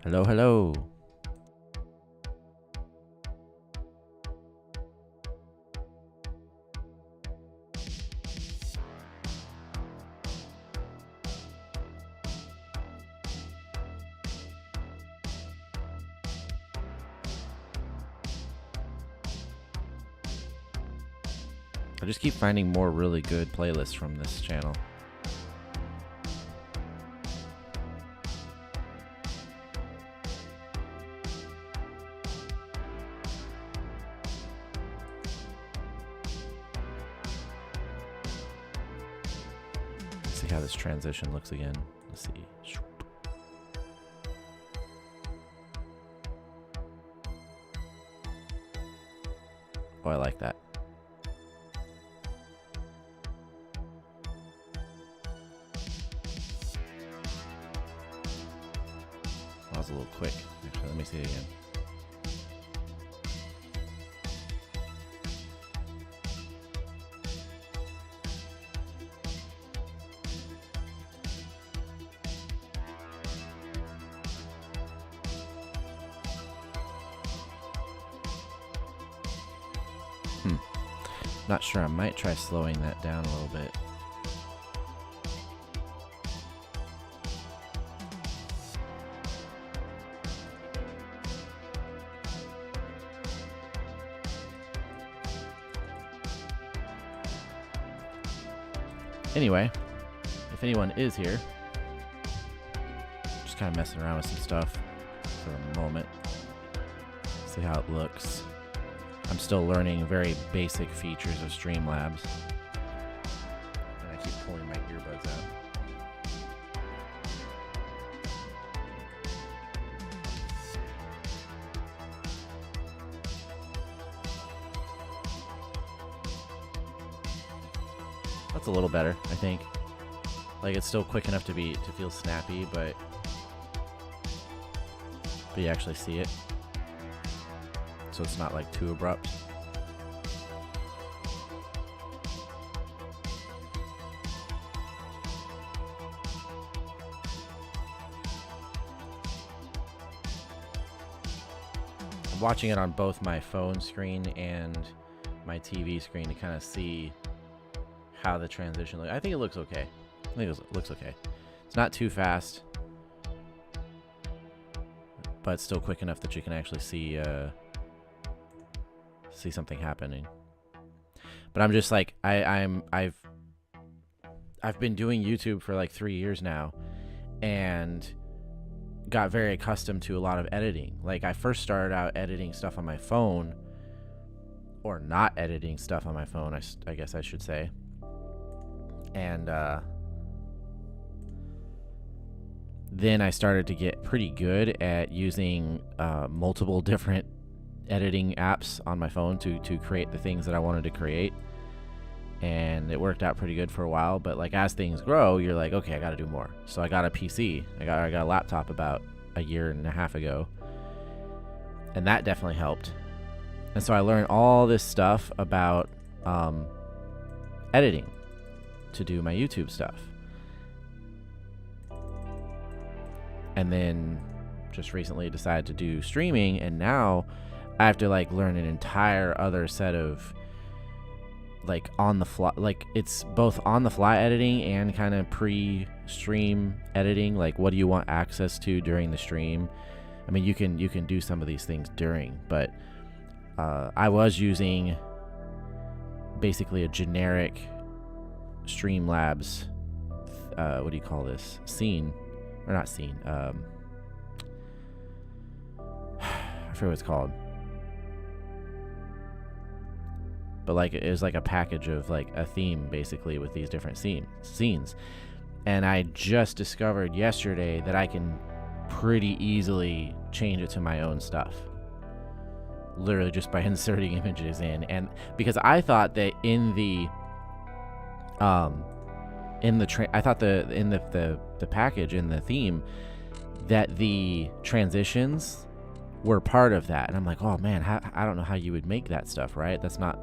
Hello, hello. I just keep finding more really good playlists from this channel. Let's see how this transition looks again. Let's see. Oh, I like that. That was a little quick. Actually, let me see it again. Not sure. I might try slowing that down a little bit. Anyway, if anyone is here, just kind of messing around with some stuff for a moment. See how it looks. I'm still learning very basic features of Streamlabs. And I keep pulling my earbuds out. That's a little better, I think. Like, it's still quick enough to feel snappy, but you actually see it. So it's not like too abrupt. I'm watching it on both my phone screen and my TV screen to kind of see how the transition looks. I think it looks okay. I think it looks okay. It's not too fast, but it's still quick enough that you can actually see something happening. But I'm just like I've been doing YouTube for like 3 years now, and got very accustomed to a lot of editing. Like, I first started out editing stuff on my phone, or not editing stuff on my phone, I guess I should say. And then I started to get pretty good at using multiple different editing apps on my phone to create the things that I wanted to create, and it worked out pretty good for a while. But like, as things grow, you're like, okay, I got to do more. So I got a PC. I got a laptop about a year and a half ago, and that definitely helped. And so I learned all this stuff about editing to do my YouTube stuff, and then just recently decided to do streaming, and now I have to like learn an entire other set of like on the fly, like it's both on the fly editing and kind of pre-stream editing. Like, what do you want access to during the stream? I mean, you can do some of these things during, but I was using basically a generic Streamlabs, what do you call this? Scene, or not scene, I forget what it's called. But like, it was like a package of like a theme basically with these different scenes. And I just discovered yesterday that I can pretty easily change it to my own stuff. Literally just by inserting images in. And because I thought that in the package, in the theme, that the transitions were part of that. And I'm like, oh man, I don't know how you would make that stuff, right? That's not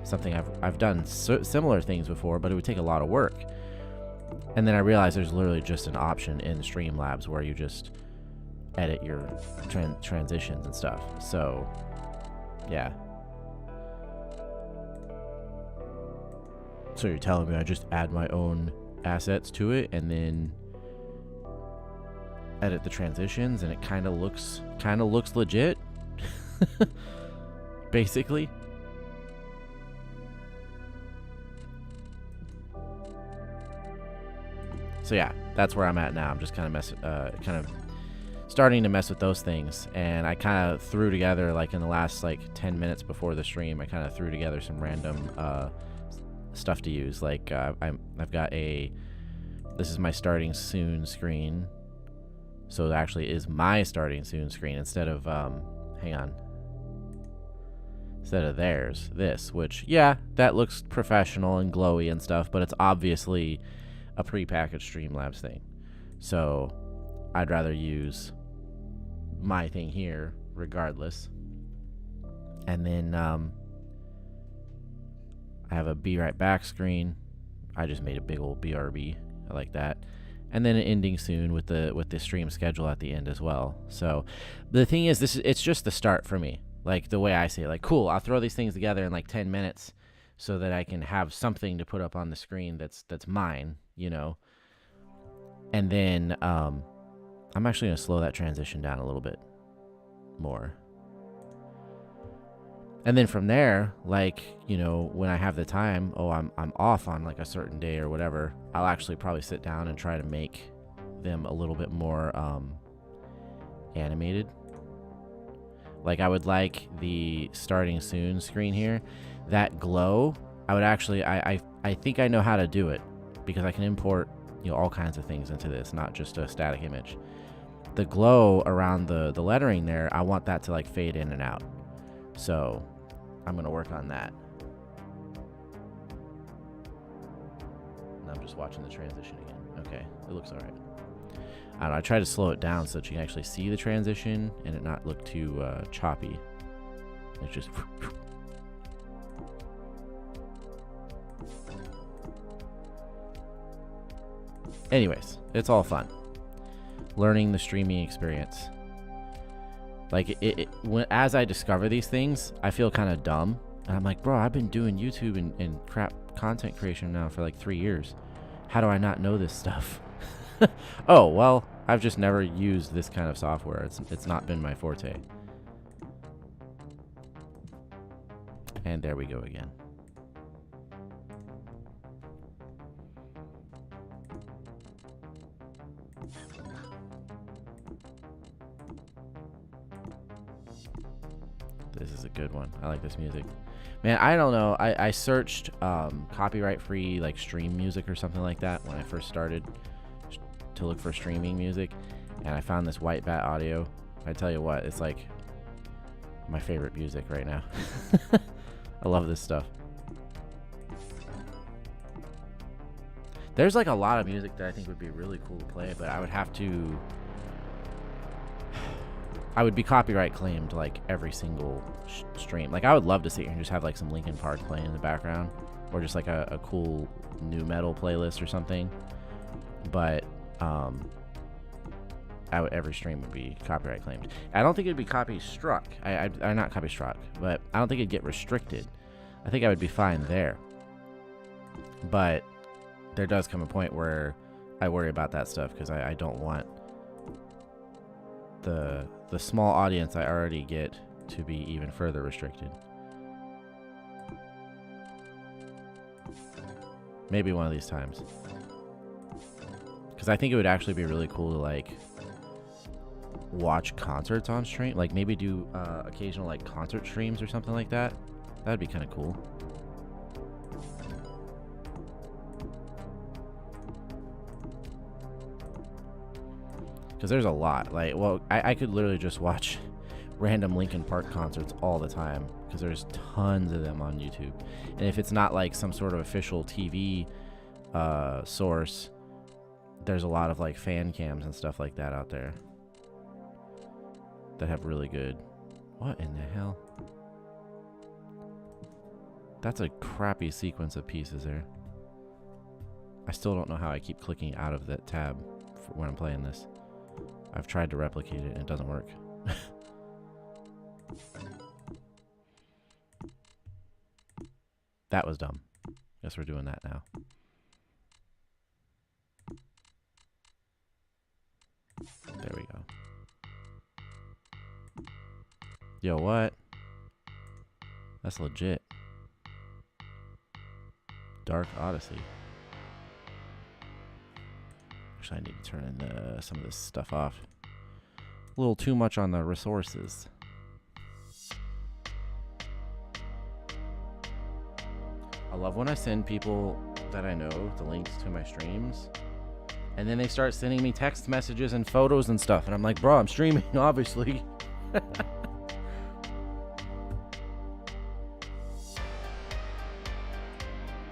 something I've done similar things before, but it would take a lot of work. And then I realized there's literally just an option in Streamlabs where you just edit your transitions and stuff. So yeah. So you're telling me I just add my own assets to it and then edit the transitions and it kind of looks legit? Basically. So yeah, that's where I'm at now. I'm just kind of starting to mess with those things, and I kind of threw together, like in the last like 10 minutes before the stream, I kind of threw together some random stuff to use. Like I've got this is my starting soon screen, so it actually is my starting soon screen instead of instead of theirs, this, which yeah, that looks professional and glowy and stuff, but it's obviously a prepackaged Streamlabs thing. So I'd rather use my thing here regardless. And then I have a be right back screen. I just made a big old BRB. I like that. And then an ending soon with the stream schedule at the end as well. So the thing is, it's just the start for me. Like the way I see it, like cool, I'll throw these things together in like 10 minutes so that I can have something to put up on the screen that's mine, you know. And then I'm actually going to slow that transition down a little bit more. And then from there, like, you know, when I have the time, I'm off on like a certain day or whatever, I'll actually probably sit down and try to make them a little bit more animated. Like I would like the starting soon screen here, that glow, I would actually, I think I know how to do it because I can import, you know, all kinds of things into this, not just a static image. The glow around the lettering there, I want that to like fade in and out. So I'm going to work on that. And I'm just watching the transition again. Okay, it looks all right. I don't know, I try to slow it down so that you can actually see the transition and it not look too choppy. It's just... Anyways, it's all fun. Learning the streaming experience. Like, as I discover these things, I feel kind of dumb. And I'm like, bro, I've been doing YouTube and crap content creation now for like 3 years. How do I not know this stuff? Oh, well, I've just never used this kind of software. It's not been my forte. And there we go again. This is a good one. I like this music. Man, I don't know. I searched copyright-free like stream music or something like that when I first started to look for streaming music, and I found this White Bat Audio. I tell you what, it's like my favorite music right now. I love this stuff. There's like a lot of music that I think would be really cool to play, but I would have to... I would be copyright claimed like every single stream. Like I would love to sit here and just have like some Linkin Park playing in the background, or just like a cool new metal playlist or something. But every stream would be copyright claimed. I don't think it'd be copy struck. I not copy struck, but I don't think it'd get restricted. I think I would be fine there. But there does come a point where I worry about that stuff because I don't want the small audience I already get to be even further restricted. Maybe one of these times. Because I think it would actually be really cool to like watch concerts on stream. Like maybe do occasional like concert streams or something like that. That'd be kind of cool. Because there's a lot. Like, well, I could literally just watch random Linkin Park concerts all the time because there's tons of them on YouTube. And if it's not like some sort of official TV source, there's a lot of like fan cams and stuff like that out there that have really good... What in the hell? That's a crappy sequence of pieces there. I still don't know how I keep clicking out of that tab when I'm playing this. I've tried to replicate it and it doesn't work. That was dumb. Guess we're doing that now. There we go. Yo, what? That's legit. Dark Odyssey. Actually, I need to turn some of this stuff off. A little too much on the resources. I love when I send people that I know the links to my streams, and then they start sending me text messages and photos and stuff, and I'm like, bro, I'm streaming, obviously.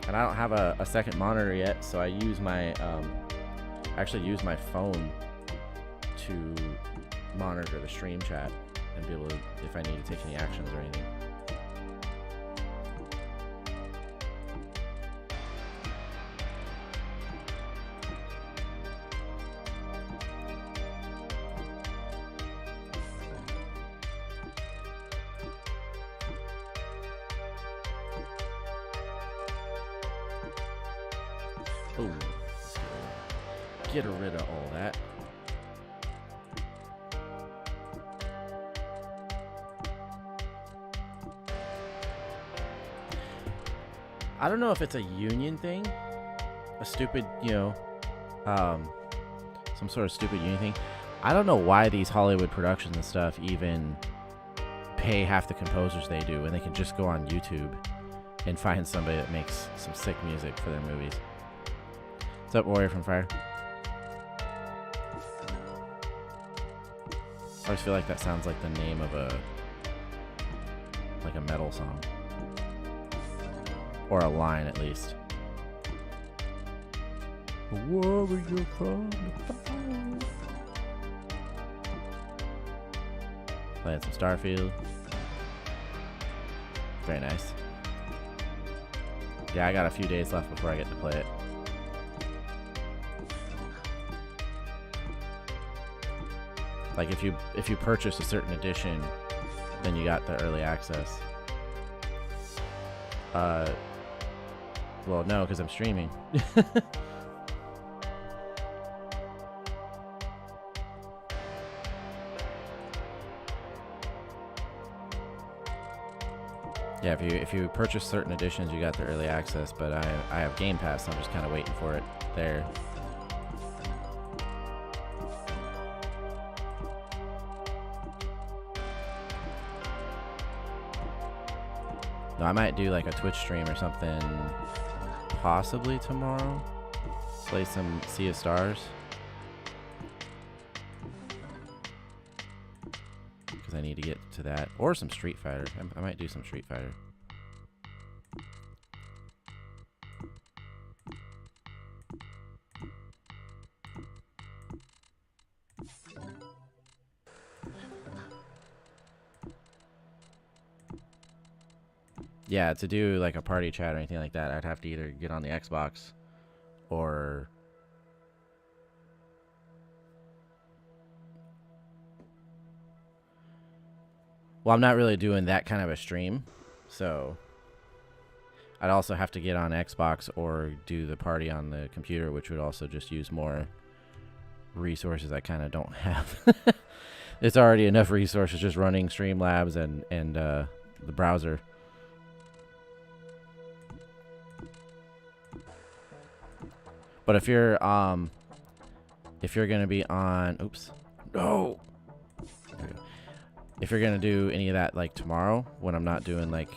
And I don't have a second monitor yet, so I use my actually use my phone to monitor the stream chat and be able to, if I need to take any actions or anything. Oh, get rid of all that. I don't know if it's a union thing, a stupid, some sort of stupid union thing. I don't know why these Hollywood productions and stuff even pay half the composers they do when they can just go on YouTube and find somebody that makes some sick music for their movies. What's up, Warrior from Fire? I always feel like that sounds like the name of a metal song. Or a line, at least. A warrior from the fire. Playing some Starfield. Very nice. Yeah, I got a few days left before I get to play it. Like if you purchase a certain edition, then you got the early access. Well, no, because I'm streaming. Yeah, if you purchase certain editions, you got the early access. But I have Game Pass, so I'm just kind of waiting for it there. No, I might do like a Twitch stream or something, possibly tomorrow. Play some Sea of Stars. Because I need to get to that. Or some Street Fighter. I might do some Street Fighter. Yeah, to do like a party chat or anything like that, I'd have to either get on the Xbox or well, I'm not really doing that kind of a stream, so I'd also have to get on Xbox or do the party on the computer, which would also just use more resources I kind of don't have. It's already enough resources just running Streamlabs and the browser. But if you're gonna be on, oops, no. If you're gonna do any of that like tomorrow, when I'm not doing like,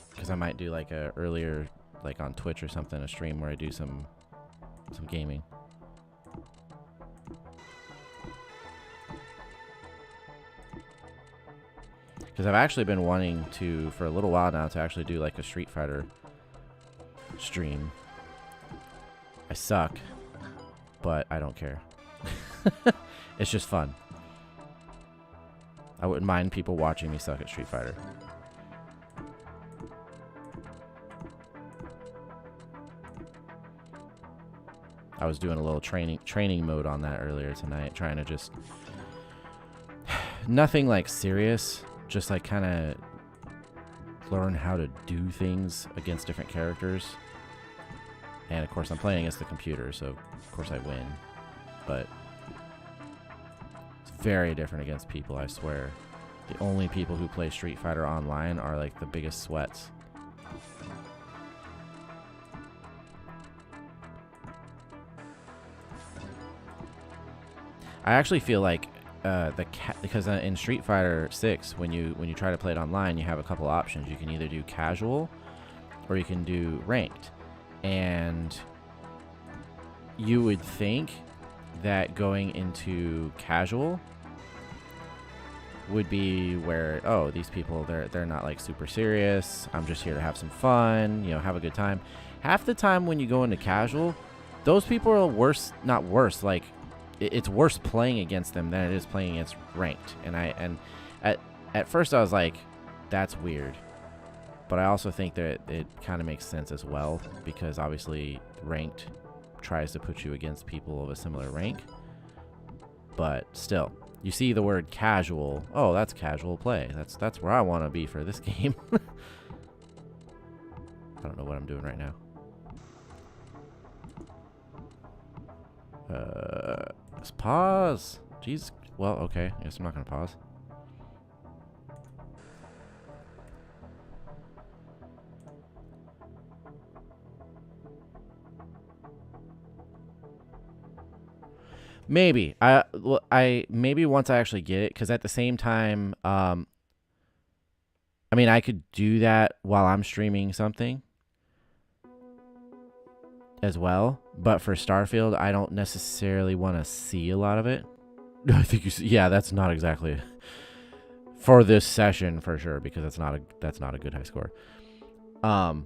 because I might do like a earlier, like on Twitch or something, a stream where I do some gaming. Because I've actually been wanting to, for a little while now, to actually do like a Street Fighter stream. I suck, but I don't care. It's just fun. I wouldn't mind people watching me suck at Street Fighter. I was doing a little training mode on that earlier tonight, trying to just nothing like serious, just like kind of learn how to do things against different characters. And of course I'm playing against the computer, so of course I win. But it's very different against people, I swear. The only people who play Street Fighter online are like the biggest sweats. I actually feel like because in Street Fighter 6, when you try to play it online, you have a couple options. You can either do casual or you can do ranked. And you would think that going into casual would be where, oh, these people, they're not like super serious. I'm just here to have some fun, you know, have a good time. Half the time when you go into casual, those people are worse, not worse, like it's worse playing against them than it is playing against ranked. And at first I was like, that's weird. But I also think that it kind of makes sense as well, because obviously ranked tries to put you against people of a similar rank. But still, you see the word casual. Oh, that's casual play. That's where I want to be for this game. I don't know what I'm doing right now. Let's pause. Jeez. Well, okay. I guess I'm not gonna pause. Maybe maybe once I actually get it, because at the same time, I mean, I could do that while I'm streaming something as well, but for Starfield, I don't necessarily want to see a lot of it. I think you see, yeah, that's not exactly for this session for sure, because that's not a good high score. But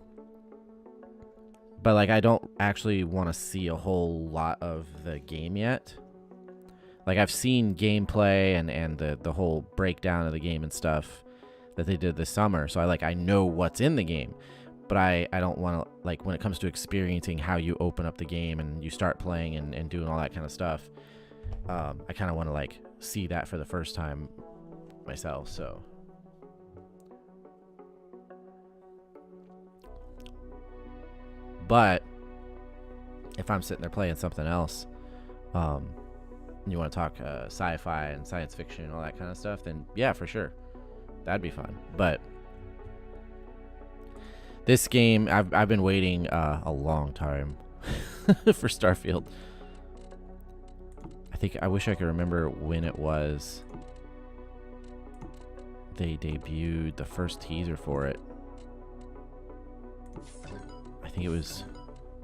like, I don't actually want to see a whole lot of the game yet. Like, I've seen gameplay and the whole breakdown of the game and stuff that they did this summer, so I know what's in the game. But I don't want to, like, when it comes to experiencing how you open up the game and you start playing and doing all that kind of stuff, I kind of want to, like, see that for the first time myself, so. But if I'm sitting there playing something else, you want to talk sci-fi and science fiction and all that kind of stuff, then yeah, for sure. That'd be fun. But this game, I've been waiting a long time for Starfield. I wish I could remember when it was they debuted the first teaser for it. I think it was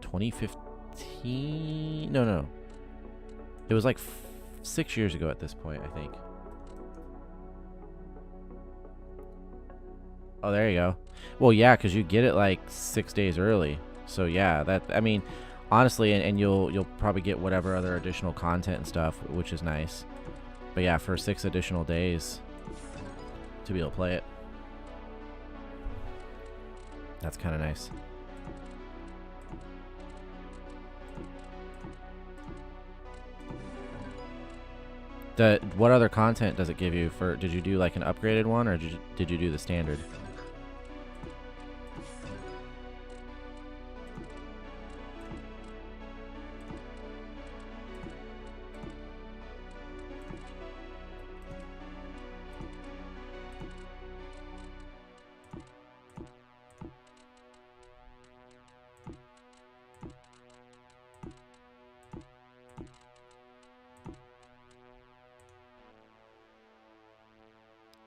2015. No. It was like 6 years ago at this point, I think. Oh, there you go. Well, yeah, because you get it like 6 days early. So yeah, I mean, honestly, and you'll probably get whatever other additional content and stuff, which is nice. But yeah, for 6 additional days to be able to play it, that's kind of nice. What other content does it give you for? Did you do like an upgraded one, or did you do the standard?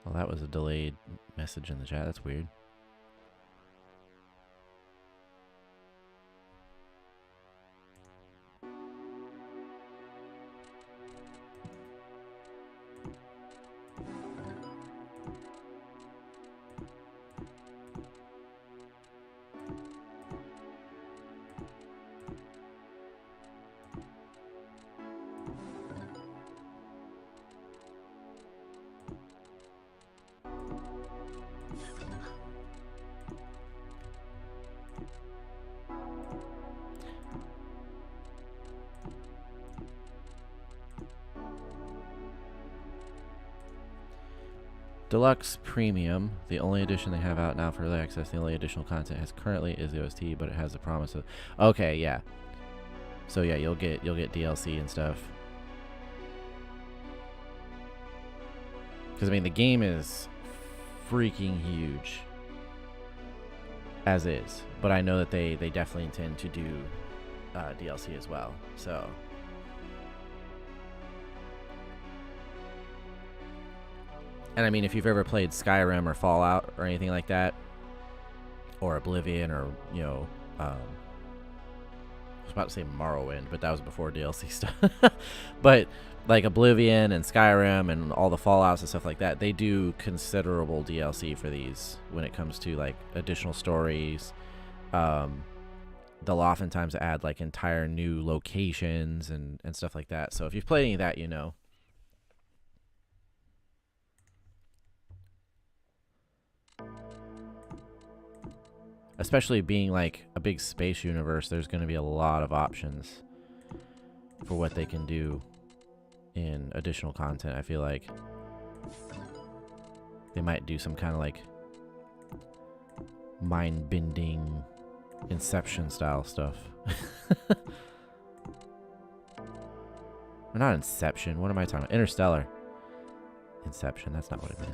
Well, that was a delayed message in the chat. That's weird. Deluxe Premium, the only edition they have out now for early access. The only additional content has currently is the OST, but it has the promise of. Okay, yeah. So yeah, you'll get DLC and stuff. Because I mean, the game is freaking huge as is, but I know that they definitely intend to do DLC as well. So. And I mean, if you've ever played Skyrim or Fallout or anything like that, or Oblivion, or, you know, I was about to say Morrowind, but that was before DLC stuff. But like Oblivion and Skyrim and all the Fallouts and stuff like that, they do considerable DLC for these when it comes to like additional stories. They'll oftentimes add like entire new locations and stuff like that. So if you've played any of that, you know. Especially being like a big space universe, there's going to be a lot of options for what they can do in additional content. I feel like they might do some kind of like mind-bending Inception style stuff. Or not Inception. What am I talking about? Interstellar. Inception. That's not what it meant.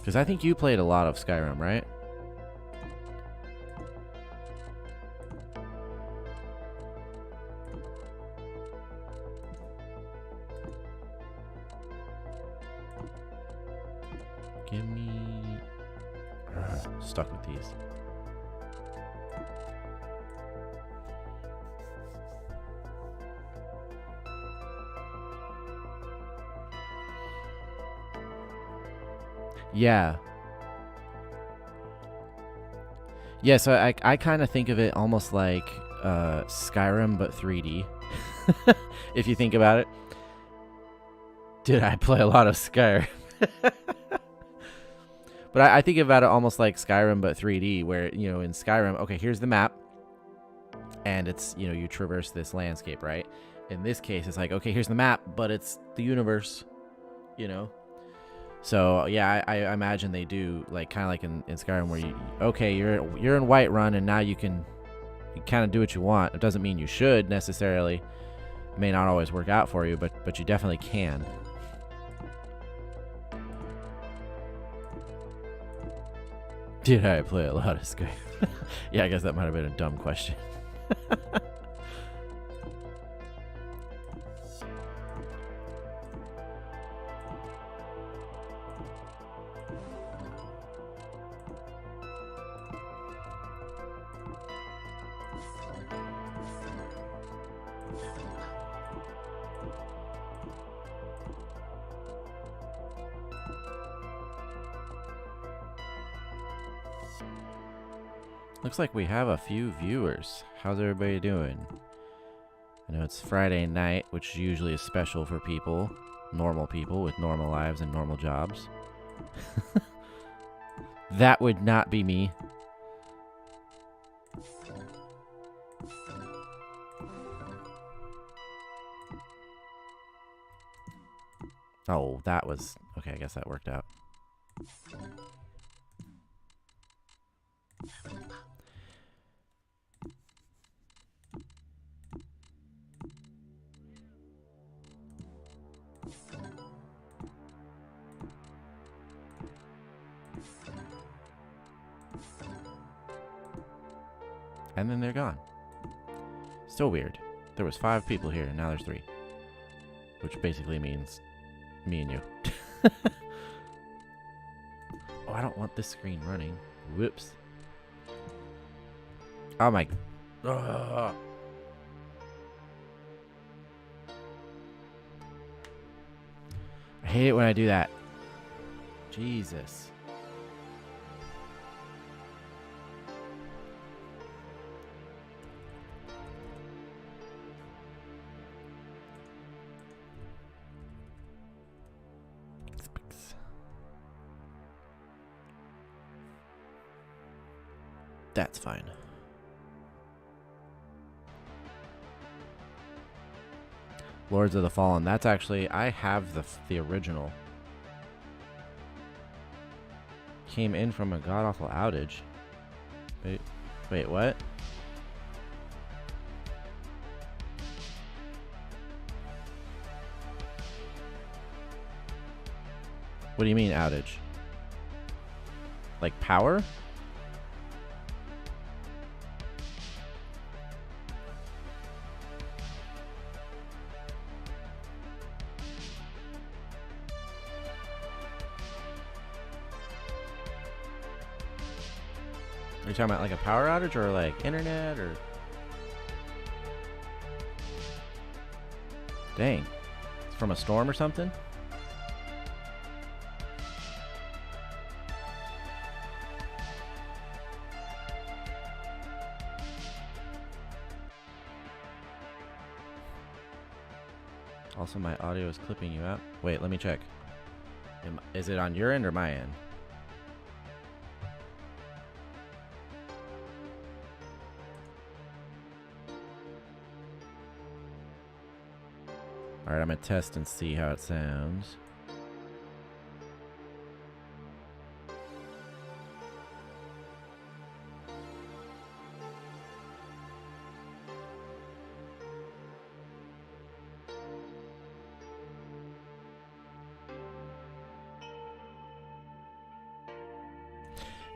Because I think you played a lot of Skyrim, right? Give me... stuck with these. Yeah. Yeah, so I kind of think of it almost like Skyrim, but 3D. If you think about it. Did I play a lot of Skyrim? But I think about it almost like Skyrim, but 3D, where, you know, in Skyrim, okay, here's the map. And it's, you know, you traverse this landscape, right? In this case, it's like, okay, here's the map, but it's the universe, you know? So yeah, I imagine they do like kind of like in Skyrim where you you're in Whiterun and now you kind of do what you want. It doesn't mean you should necessarily. It may not always work out for you, but you definitely can. Did I play a lot of Skyrim? Yeah, I guess that might have been a dumb question. Looks like we have a few viewers. How's everybody doing? I know it's Friday night, which usually is special for people, normal people with normal lives and normal jobs. That would not be me. Oh, that was... okay, I guess that worked out. And then they're gone. Still weird. There was 5 people here, and now there's 3. Which basically means me and you. Oh, I don't want this screen running. Whoops. Oh my... Ugh. I hate it when I do that. Jesus. That's fine. Lords of the Fallen. That's actually, I have the original. Came in from a god-awful outage. Wait, what? What do you mean outage? Like power? Are you talking about like a power outage or like internet or? Dang. It's from a storm or something? Also, my audio is clipping you out. Wait, let me check. Is it on your end or my end? Alright, I'm going to test and see how it sounds.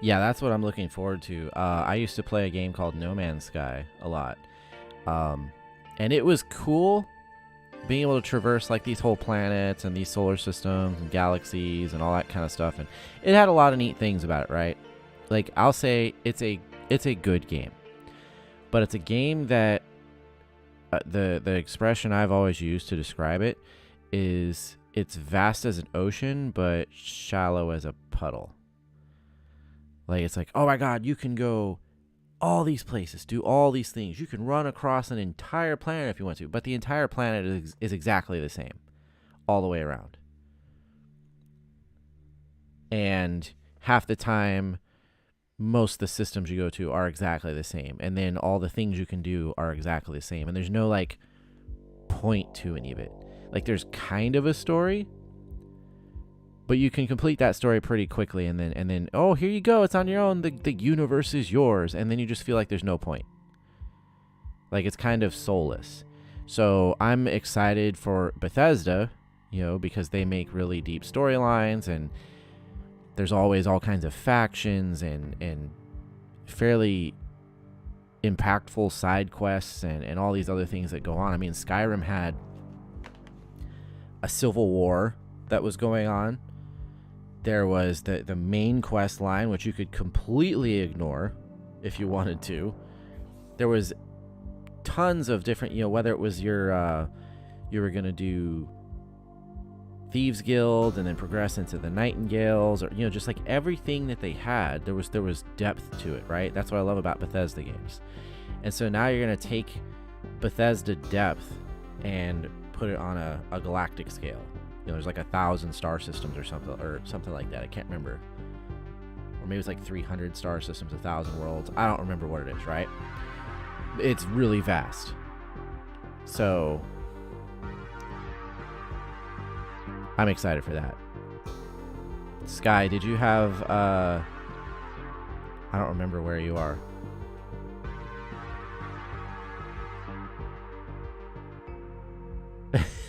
Yeah, that's what I'm looking forward to. I used to play a game called No Man's Sky a lot. And it was cool being able to traverse like these whole planets and these solar systems and galaxies and all that kind of stuff. And it had a lot of neat things about it, right? Like, I'll say it's a good game. But it's a game that the expression I've always used to describe it is it's vast as an ocean, but shallow as a puddle. Like, it's like, oh my God, you can go all these places, do all these things. You can run across an entire planet if you want to, but the entire planet is exactly the same all the way around. And half the time, most of the systems you go to are exactly the same. And then all the things you can do are exactly the same. And there's no, like, point to any of it. Like, there's kind of a story, but you can complete that story pretty quickly, and then oh, here you go, it's on your own. The universe is yours, and then you just feel like there's no point. Like, it's kind of soulless. So I'm excited for Bethesda, you know, because they make really deep storylines, and there's always all kinds of factions and fairly impactful side quests and all these other things that go on. I mean, Skyrim had a civil war that was going on. There was the main quest line, which you could completely ignore if you wanted to. There was tons of different, you know, whether it was your you were going to do Thieves Guild and then progress into the Nightingales, or, you know, just like everything that they had, there was depth to it, right? That's what I love about Bethesda games. And so now you're going to take Bethesda depth and put it on a galactic scale. You know, there's like 1,000 star systems or something like that. I can't remember. Or maybe it's like 300 star systems, 1,000 worlds. I don't remember what it is, right? It's really vast. So I'm excited for that. Sky, did you have I don't remember where you are.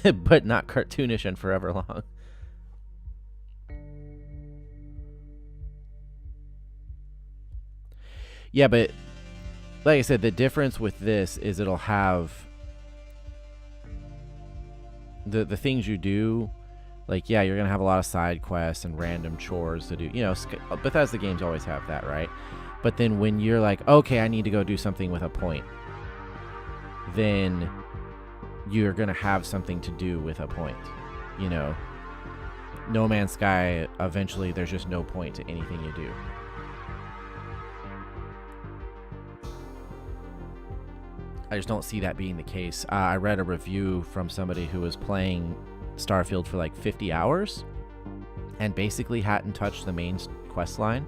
But not cartoonish and forever long. Yeah, but like I said, the difference with this is it'll have the things you do. Like, yeah, you're going to have a lot of side quests and random chores to do. You know, Bethesda games always have that, right? But then when you're like, okay, I need to go do something with a point, then you're going to have something to do with a point. You know, No Man's Sky, eventually there's just no point to anything you do. I just don't see that being the case. I read a review from somebody who was playing Starfield for like 50 hours and basically hadn't touched the main quest line.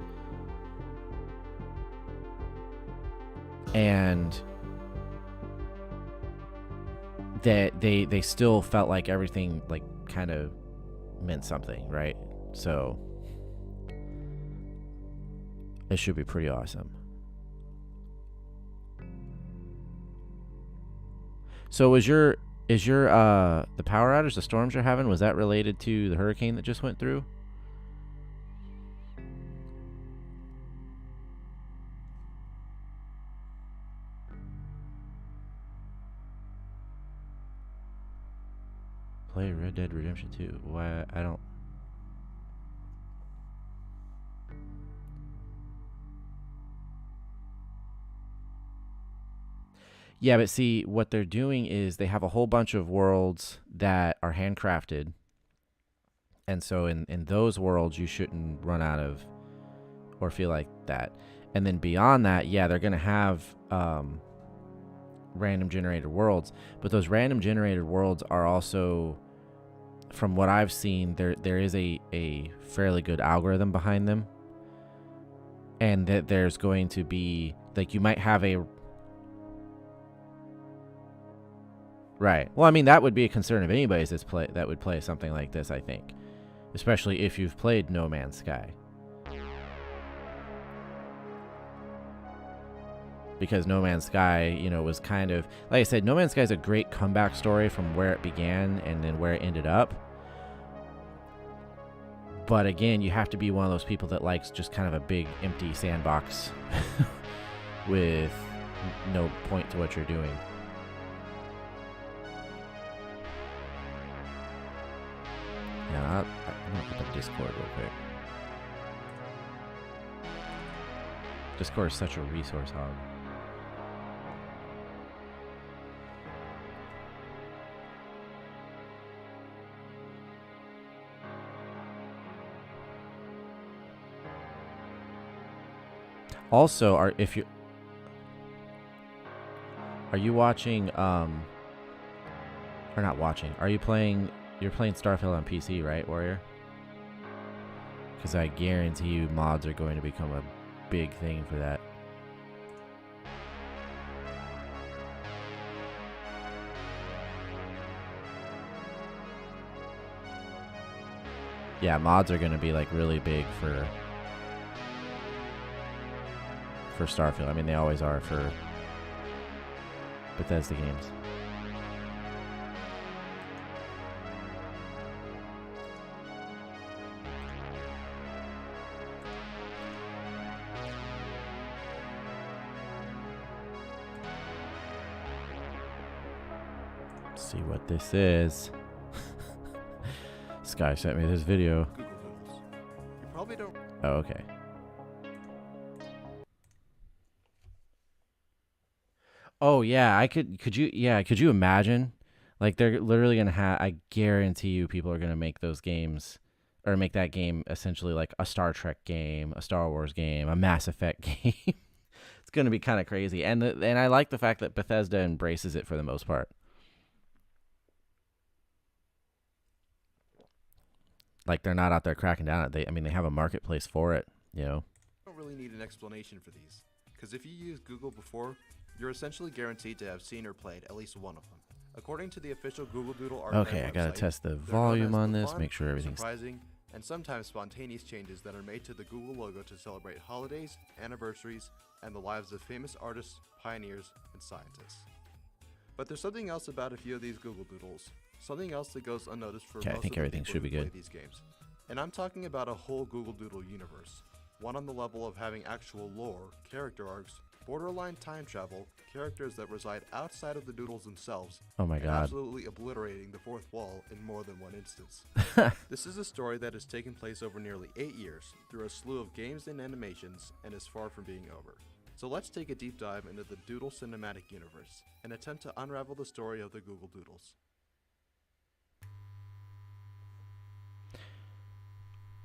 and that they still felt like everything like kind of meant something, right? So it should be pretty awesome. So is your the power outage, the storms you're having, was that related to the hurricane that just went through? Play Red Dead Redemption 2. Why I don't. Yeah, but see, what they're doing is they have a whole bunch of worlds that are handcrafted. And so in those worlds, you shouldn't run out of or feel like that. And then beyond that, yeah, they're going to have random generated worlds. But those random generated worlds are also, from what I've seen, there is a fairly good algorithm behind them. And that there's going to be, like, you might have a... Right. Well, I mean, that would be a concern of anybody's that would play something like this, I think. Especially if you've played No Man's Sky. Because No Man's Sky, you know, was kind of... Like I said, No Man's Sky is a great comeback story from where it began and then where it ended up. But again, you have to be one of those people that likes just kind of a big, empty sandbox with no point to what you're doing. Yeah, I'm going to put up Discord real quick. Discord is such a resource hog. Also, are you watching or not watching? Are you playing? You're playing Starfield on PC, right, Warrior? Because I guarantee you mods are going to become a big thing for that. Yeah, mods are going to be like really big for Starfield. I mean, they always are for Bethesda games. Let's see what this is. Sky sent me this video. Google Doodles. You probably don't. Oh, okay. Oh yeah, could you imagine? Like, they're literally gonna have, I guarantee you people are gonna make those games, or make that game essentially like a Star Trek game, a Star Wars game, a Mass Effect game. It's gonna be kind of crazy. And I like the fact that Bethesda embraces it for the most part. Like, they're not out there cracking down on it. They have a marketplace for it, you know. You don't really need an explanation for these, because if you used Google before, you're essentially guaranteed to have seen or played at least one of them. According to the official Google Doodle archive Okay, I gotta website, test the they're known volume as on the this, fun, make sure everything's... surprising, and sometimes spontaneous changes that are made to the Google logo to celebrate holidays, anniversaries, and the lives of famous artists, pioneers, and scientists. But there's something else about a few of these Google Doodles. Something else that goes unnoticed for most I think of the everything people should be who play good. these games. And I'm talking about a whole Google Doodle universe. One on the level of having actual lore, character arcs, borderline time travel, characters that reside outside of the doodles themselves, Oh my and god. absolutely obliterating the fourth wall in more than one instance. This is a story that has taken place over nearly 8 years, through a slew of games and animations, and is far from being over. So let's take a deep dive into the Doodle cinematic universe, and attempt to unravel the story of the Google Doodles.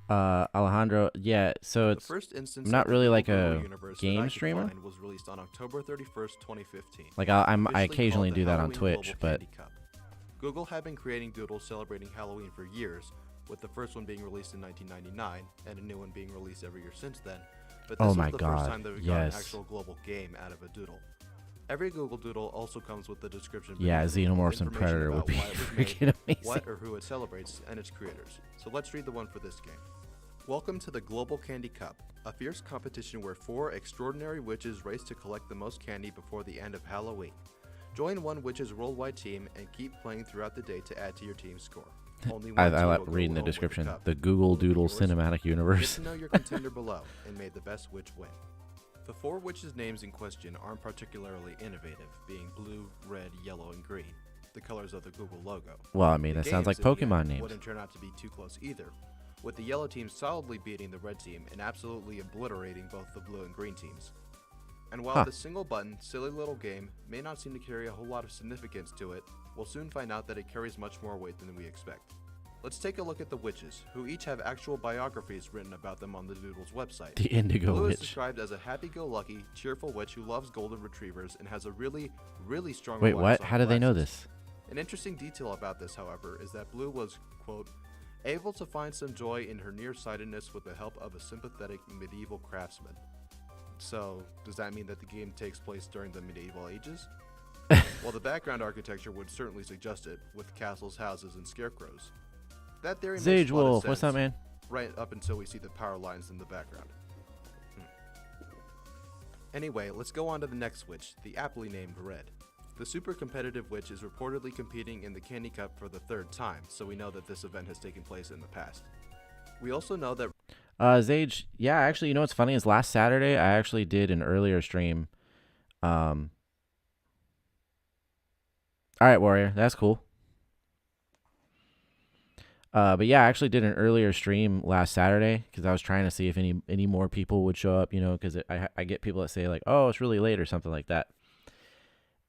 Alejandro, yeah, so The it's... first instance I'm not of the really Google like Doodle a universe game that I could streamer. find was released on October 31st, 2015. Like, I officially occasionally called the do that on Halloween Twitch, Global but... Candy Cup. Google had been creating doodles celebrating Halloween for years, with the first one being released in 1999, and a new one being released every year since then. But this Oh was my the God, first time that we got an yes. actual global game out of a doodle. Every Google Doodle also comes with the description. Yeah, beneath it, with Xenomorphs and information Predator would about be why it was made, freaking amazing. what or who it celebrates, and its creators. So let's read the one for this game. Welcome to the Global Candy Cup, a fierce competition where 4 extraordinary witches race to collect the most candy before the end of Halloween. Join one witch's worldwide team and keep playing throughout the day to add to your team's score. Only one I team like will go reading the home with description. cup. The Google Doodle Viewers, Cinematic Get Universe. to know your contender below and may the best witch win. The 4 witches' names in question aren't particularly innovative, being blue, red, yellow, and green, the colors of the Google logo. Well, I mean, The that sounds like games, in the Pokemon end, names. wouldn't turn out to be too close either, with the yellow team solidly beating the red team and absolutely obliterating both the blue and green teams. And while the single button, silly little game may not seem to carry a whole lot of significance to it, we'll soon find out that it carries much more weight than we expect. Let's take a look at the witches, who each have actual biographies written about them on the Doodle's website. The Indigo Blue is Witch. described as a happy-go-lucky, cheerful witch who loves golden retrievers and has a really, really strong Wait, reliance what? on How do they know glasses. this? An interesting detail about this, however, is that Blue was, quote, able to find some joy in her nearsightedness with the help of a sympathetic medieval craftsman. So, does that mean that the game takes place during the medieval ages? Well, the background architecture would certainly suggest it, with castles, houses, and scarecrows. That theory makes Sage a lot of Wolf, what's sense, up, man? right up until we see the power lines in the background. Anyway, let's go on to the next witch, the aptly named Red. The super competitive witch is reportedly competing in the Candy Cup for the 3rd time, so we know that this event has taken place in the past. We also know that Zage, yeah, actually, you know what's funny is last Saturday I actually did an earlier stream. All right, Warrior, that's cool. But yeah, I actually did an earlier stream last Saturday because I was trying to see if any more people would show up, you know, because I get people that say like, oh, it's really late or something like that.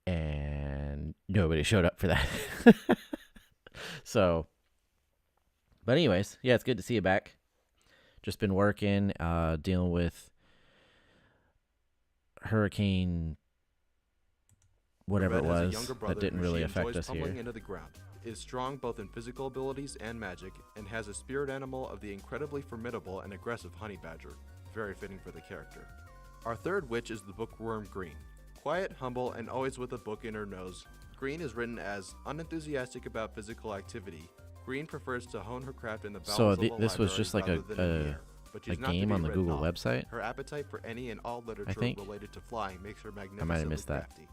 And nobody showed up for that. So, but anyways, yeah, it's good to see you back. Just been working, dealing with hurricane, whatever Red it has a was, younger brother that didn't who really she affect enjoys us here. pummeling into the ground, is strong both in physical abilities and magic, and has a spirit animal of the incredibly formidable and aggressive honey badger, very fitting for the character. Our 3rd witch is the bookworm Green. Quiet, humble, and always with a book in her nose, Green is written as unenthusiastic about physical activity. Green prefers to hone her craft in the bowels So of the this was library just like rather than in the air, but she's not to game be on the written Google off. website. Her appetite for any and all literature think. related to flying makes her have magnificently missed that. crafty.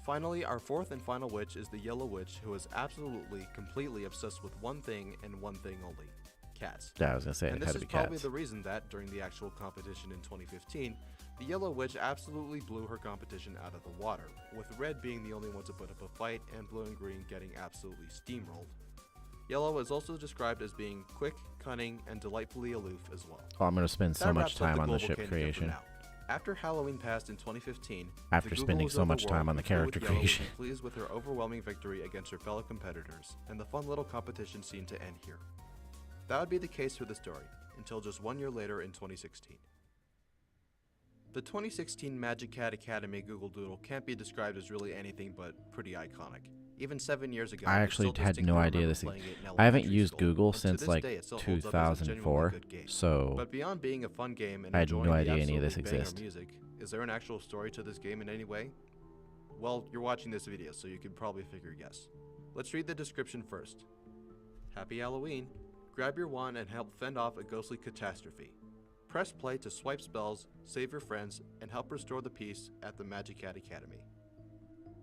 Finally, our 4th and final witch is the Yellow Witch, who is absolutely, completely obsessed with one thing and one thing only: cats. Yeah, I was gonna say And it this had is to be probably cats. the reason that, during the actual competition in 2015, the Yellow Witch absolutely blew her competition out of the water, with Red being the only one to put up a fight and Blue and Green getting absolutely steamrolled. Yellow is also described as being quick, cunning, and delightfully aloof as well. Oh, I'm gonna spend so That much wraps up time on the Global ship Candy Cup for creation. now. After Halloween passed in 2015, After the spending Googles so of much the time world on the who flew with character Yellow would be creation. pleased with her overwhelming victory against her fellow competitors, and the fun little competition seemed to end here. That would be the case for the story, until just 1 year later in 2016. The 2016 Magic Cat Academy Google Doodle can't be described as really anything but pretty iconic. Even 7 years ago, I I actually still had no distinctly idea remember this. playing it in I haven't elementary used school, Google and to since this like day it still holds up as a genuinely 2004. good game. So But beyond being a fun game and I had no enjoying the idea any of this absolutely banger exists. music, is there an actual story to this game in any way? Well, you're watching this video, so you could probably figure yes. Let's read the description first. Happy Halloween. Grab your wand and help fend off a ghostly catastrophe. Press play to swipe spells, save your friends, and help restore the peace at the Magic Cat Academy.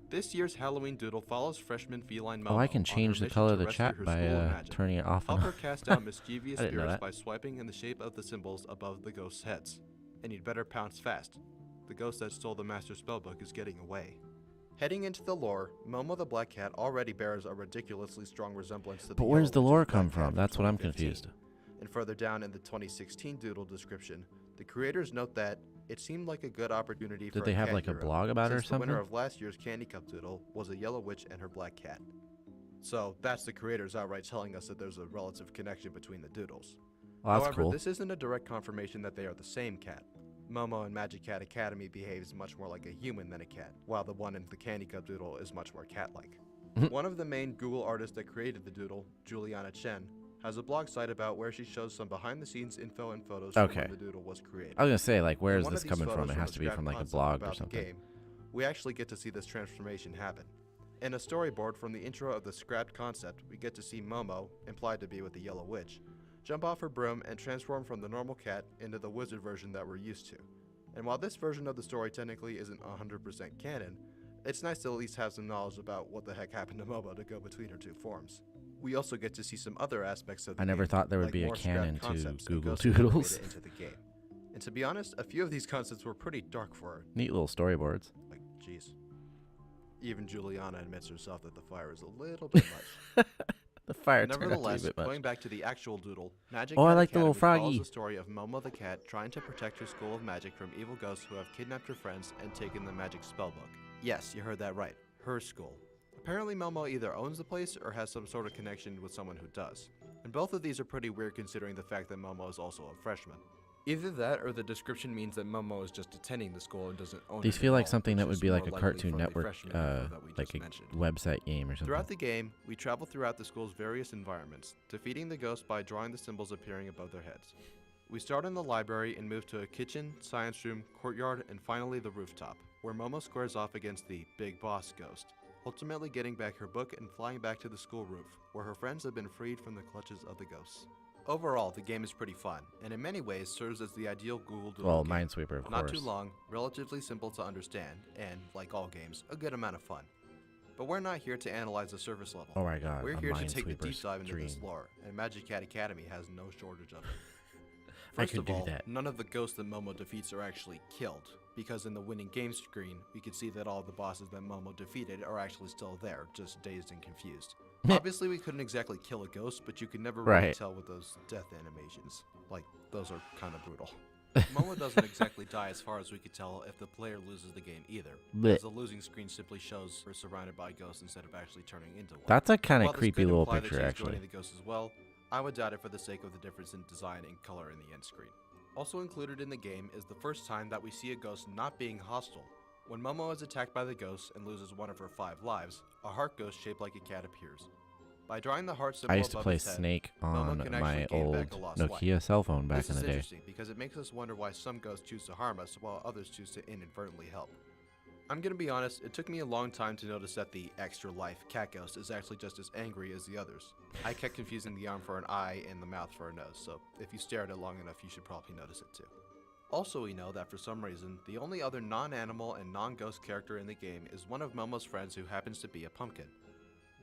This year's Halloween Doodle follows freshman feline Momo. oh, I can on her change the mission color to of the rescue chat her by school of magic. turning it off and Help her on. cast down mischievous I didn't know spirits that. by swiping in the shape of the symbols above the ghosts' heads. And you'd better pounce fast. The ghost that stole the Master Spellbook is getting away. Heading into the lore, Momo the Black Cat already bears a ridiculously strong resemblance to the But where's Yellow the Witch's lore Black come Cat from? That's what I'm 2015. confused. And further down in the 2016 Doodle description, the creators note that it seemed like a good opportunity for Did they have cat like a hero, blog about it or since the winner something? of last year's Candy Cup Doodle was a Yellow Witch and her black cat. So that's the creators outright telling us that there's a relative connection between the Doodles. Oh, that's However, cool. this isn't a direct confirmation that they are the same cat. Momo in Magic Cat Academy behaves much more like a human than a cat, while the one in the Candy Cup Doodle is much more cat-like. One of the main Google artists that created the Doodle, Juliana Chen, has a blog site about where she shows some behind-the-scenes info and photos from Okay. when the Doodle was created. I was gonna say, like, where In is one of this these coming photos from? It has to be scrap from like a concept blog or about the something. game, we actually get to see this transformation happen. In a storyboard from the intro of the scrapped concept, we get to see Momo, implied to be with the Yellow Witch, jump off her broom and transform from the normal cat into the wizard version that we're used to. And while this version of the story technically isn't 100% canon, it's nice to at least have some knowledge about what the heck happened to Momo to go between her two forms. We also get to see some other aspects of the I never game, thought there would like be a more scrapped canon to concepts and Google ghosts that made Doodles. it into the game. And to be honest, a few of these concepts were pretty dark for her. Neat little storyboards. Like, jeez. Even Juliana admits herself that the fire is a little bit much. The fire turned out to be a Nevertheless, bit much. going back to the actual doodle, Magic Oh, I Cat like the little Academy follows froggy. the story of Momo the cat trying to protect her school of magic from evil ghosts who have kidnapped her friends and taken the magic spellbook. Yes, you heard that right. Her school. Apparently Momo either owns the place or has some sort of connection with someone who does. And both of these are pretty weird considering the fact that Momo is also a freshman. Either that or the description means that Momo is just attending the school and doesn't own These it feel at like all, something that which would is be like more a likely Cartoon from the Network, freshman info that we like just a mentioned. website game or something. Throughout the game, we travel throughout the school's various environments, defeating the ghosts by drawing the symbols appearing above their heads. We start in the library and move to a kitchen, science room, courtyard, and finally the rooftop, where Momo squares off against the Big Boss ghost, ultimately getting back her book and flying back to the school roof, where her friends have been freed from the clutches of the ghosts. Overall, the game is pretty fun, and in many ways serves as the ideal Google Doodle Well, game. Minesweeper, of Not course. too long, relatively simple to understand, and, like all games, a good amount of fun. But we're not here to analyze the surface level. Oh my god, We're a here to take a deep Minesweeper's dive into this dream. lore, and Magic Cat Academy has no shortage of it. I First could of do all, that. none of the ghosts that Momo defeats are actually killed, because in the winning game screen, we can see that all the bosses that Momo defeated are actually still there, just dazed and confused. Obviously, we couldn't exactly kill a ghost, but you can never really Right. tell with those death animations. Like, those are kind of brutal. Momo doesn't exactly die as far as we could tell if the player loses the game either, Blech. as the losing screen simply shows we're surrounded by ghosts instead of actually turning into one. That's a kind of While this creepy could little imply that picture, she's actually. joining the ghosts as well, I would doubt it for the sake of the difference in design and color in the end screen. Also included in the game is the first time that we see a ghost not being hostile. When Momo is attacked by the ghosts and loses one of her 5 lives, a heart ghost shaped like a cat appears. By drawing the heart symbol I used to above play its head, Snake Momo on can my actually gain old back a lost life. Nokia cell phone back This in is the day. interesting because it makes us wonder why some ghosts choose to harm us while others choose to inadvertently help. I'm gonna be honest, it took me a long time to notice that the extra life cat ghost is actually just as angry as the others. I kept confusing the arm for an eye and the mouth for a nose, so if you stare at it long enough you should probably notice it too. Also, we know that for some reason, the only other non-animal and non-ghost character in the game is one of Momo's friends who happens to be a pumpkin.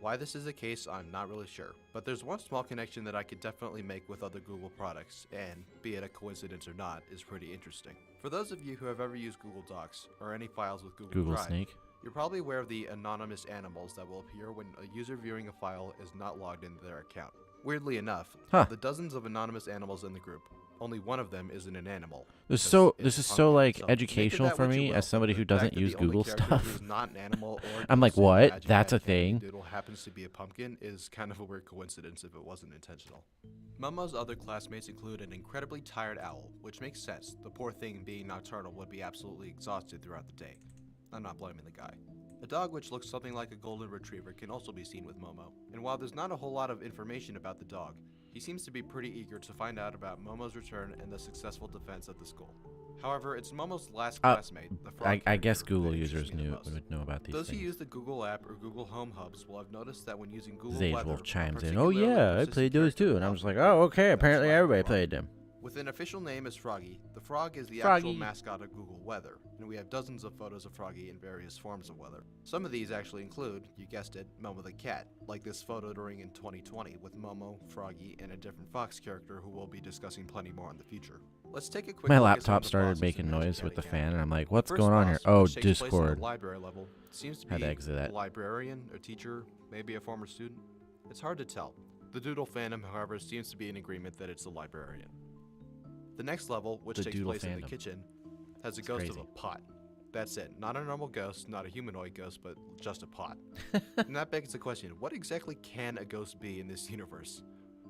Why this is the case, I'm not really sure, but there's one small connection that I could definitely make with other Google products, and, be it a coincidence or not, is pretty interesting. For those of you who have ever used Google Docs, or any files with Google Drive, Snake. you're probably aware of the anonymous animals that will appear when a user viewing a file is not logged into their account. Weirdly enough, Huh. of the dozens of anonymous animals in the group, only one of them isn't an animal. This is because so it's this is pumpkin. so like So make of educational that for what you me will, as somebody but who the fact doesn't that use the only Google character stuff. who's not an animal or I'm like, ghost in what? Magic That's Cat a thing? Academy Doodle happens to be a pumpkin is kind of a weird coincidence if it wasn't intentional. Momo's other classmates include an incredibly tired owl, which makes sense. The poor thing being nocturnal would be absolutely exhausted throughout the day. I'm not blaming the guy. A dog which looks something like a golden retriever can also be seen with Momo, and while there's not a whole lot of information about the dog, he seems to be pretty eager to find out about Momo's return and the successful defense of the school. However, it's Momo's last classmate, the frog I guess character, Google that interests users me the knew most. would know about these Those who things. use the Google app or Google Home Hubs will have noticed that when using Google Zage Weather, Wolf a chimes in. Oh particularly yeah, I persistent played those character too, and I'm will just like, appear. oh okay. That's Apparently why I'm everybody wrong. played them. With an official name as Froggy, the frog is the Froggy. actual mascot of Google Weather, and we have dozens of photos of Froggy in various forms of weather. Some of these actually include, you guessed it, Momo the cat, like this photo during in 2020 with Momo, Froggy, and a different Fox character who we'll be discussing plenty more in the future. Let's take a quick My look at some laptop of the started bosses in making Magic noise Cat with the Academy. fan, and I'm like, what's First going on here? boss, Oh, which takes place in the Discord. library level, seems to Had be to exit that. a librarian, a teacher, maybe a former student. It's hard to tell. The Doodle fandom, however, seems to be in agreement that it's a librarian. The next level, which The takes Doodle place in the fandom. kitchen, has a It's ghost crazy. of a pot. That's it. Not a normal ghost, not a humanoid ghost, but just a pot. And that begs the question, what exactly can a ghost be in this universe?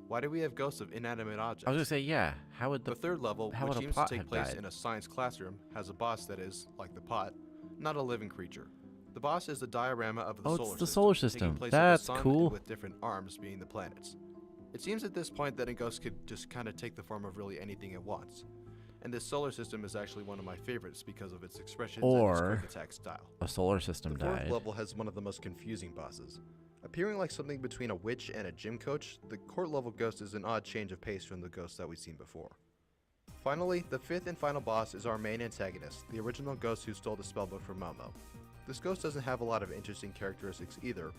Why do we have ghosts of inanimate objects? I was gonna say, yeah. How would The third level, how which would a seems to pot take have place died? in a science classroom, has a boss that is, like the pot, not a living creature. The boss is the diorama of the Oh, solar it's the system, solar taking system. place That's of the sun cool. and with different arms being the planets. It seems at this point that a ghost could just kind of take the form of really anything it wants. and this solar system is actually one of my favorites because of its expressions and its quick attack style. A solar system The fourth died. level has one of the most confusing bosses. Appearing like something between a witch and a gym coach, the court level ghost is an odd change of pace from the ghosts that we've seen before. Finally, the fifth and final boss is our main antagonist, the original ghost who stole the spellbook from Momo. This ghost doesn't have a lot of interesting characteristics either,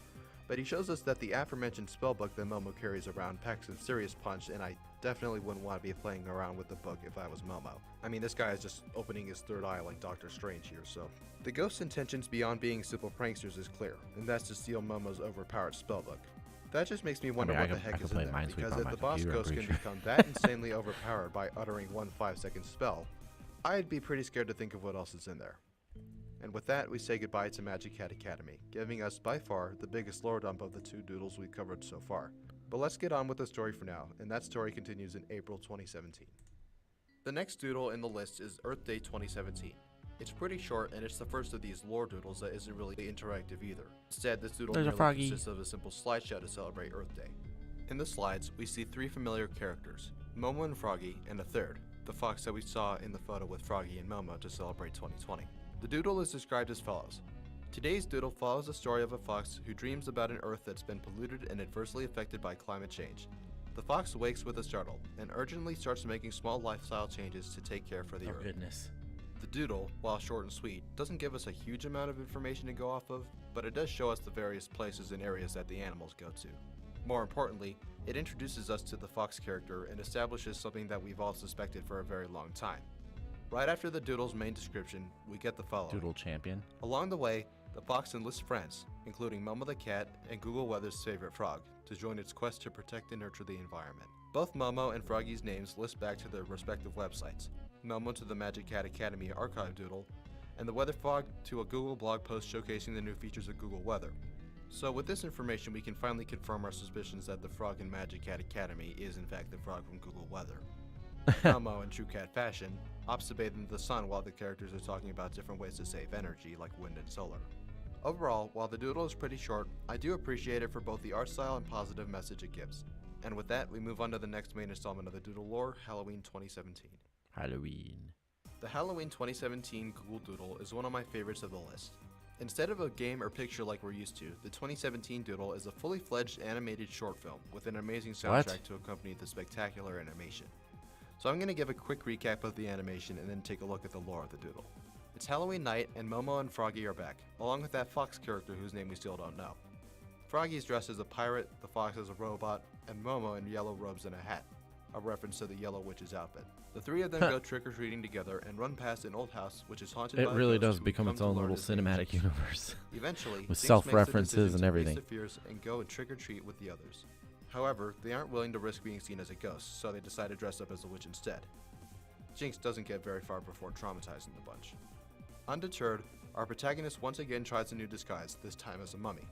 but he shows us that the aforementioned spellbook that Momo carries around packs a serious punch, and I definitely wouldn't want to be playing around with the book if I was Momo. I mean, this guy is just opening his third eye like Doctor Strange here, so. The ghost's intentions beyond being simple pranksters is clear, and that's to steal Momo's overpowered spellbook. That just makes me wonder what the heck is in there, because if the boss ghost can become that insanely overpowered by uttering one 5-second spell, I'd be pretty scared to think of what else is in there. And with that, we say goodbye to Magic Cat Academy, giving us by far the biggest lore dump of the 2 doodles we've covered so far. But let's get on with the story for now, and that story continues in April 2017. The next doodle in the list is Earth Day 2017. It's pretty short, and it's the first of these lore doodles that isn't really interactive either. Instead, this doodle merely consists of a simple slideshow to celebrate Earth Day. In the slides, we see 3 familiar characters, Momo and Froggy, and a third, the fox that we saw in the photo with Froggy and Momo to celebrate 2020. The doodle is described as follows. Today's doodle follows the story of a fox who dreams about an Earth that's been polluted and adversely affected by climate change. The fox wakes with a startle and urgently starts making small lifestyle changes to take care for the Earth. Goodness. The doodle, while short and sweet, doesn't give us a huge amount of information to go off of, but it does show us the various places and areas that the animals go to. More importantly, it introduces us to the fox character and establishes something that we've all suspected for a very long time. Right after the doodle's main description, we get the following. Doodle champion. Along the way, the fox enlists friends, including Momo the cat and Google Weather's favorite frog, to join its quest to protect and nurture the environment. Both Momo and Froggy's names list back to their respective websites, Momo to the Magic Cat Academy archive doodle, and the Weather Frog to a Google blog post showcasing the new features of Google Weather. So with this information, we can finally confirm our suspicions that the frog in Magic Cat Academy is in fact the frog from Google Weather. Momo, in true cat fashion, opts to bathe in the sun while the characters are talking about different ways to save energy, like wind and solar. Overall, while the doodle is pretty short, I do appreciate it for both the art style and positive message it gives. And with that, we move on to the next main installment of the doodle lore, Halloween 2017. Halloween. The Halloween 2017 Google Doodle is one of my favorites of the list. Instead of a game or picture like we're used to, the 2017 Doodle is a fully fledged animated short film with an amazing soundtrack to accompany the spectacular animation. So I'm going to give a quick recap of the animation and then take a look at the lore of the doodle. It's Halloween night and Momo and Froggy are back, along with that fox character whose name we still don't know. Froggy's dressed as a pirate, the fox as a robot, and Momo in yellow robes and a hat, a reference to the Yellow Witch's outfit. The 3 of them go trick-or-treating together and run past an old house which is haunted by a ghost. It really does become its own little cinematic universe. Eventually, with Jinx self-references makes the and decision to everything. face their fears and go and trick-or-treat with the others. However, they aren't willing to risk being seen as a ghost, so they decide to dress up as a witch instead. Jinx doesn't get very far before traumatizing the bunch. Undeterred, our protagonist once again tries a new disguise, this time as a mummy.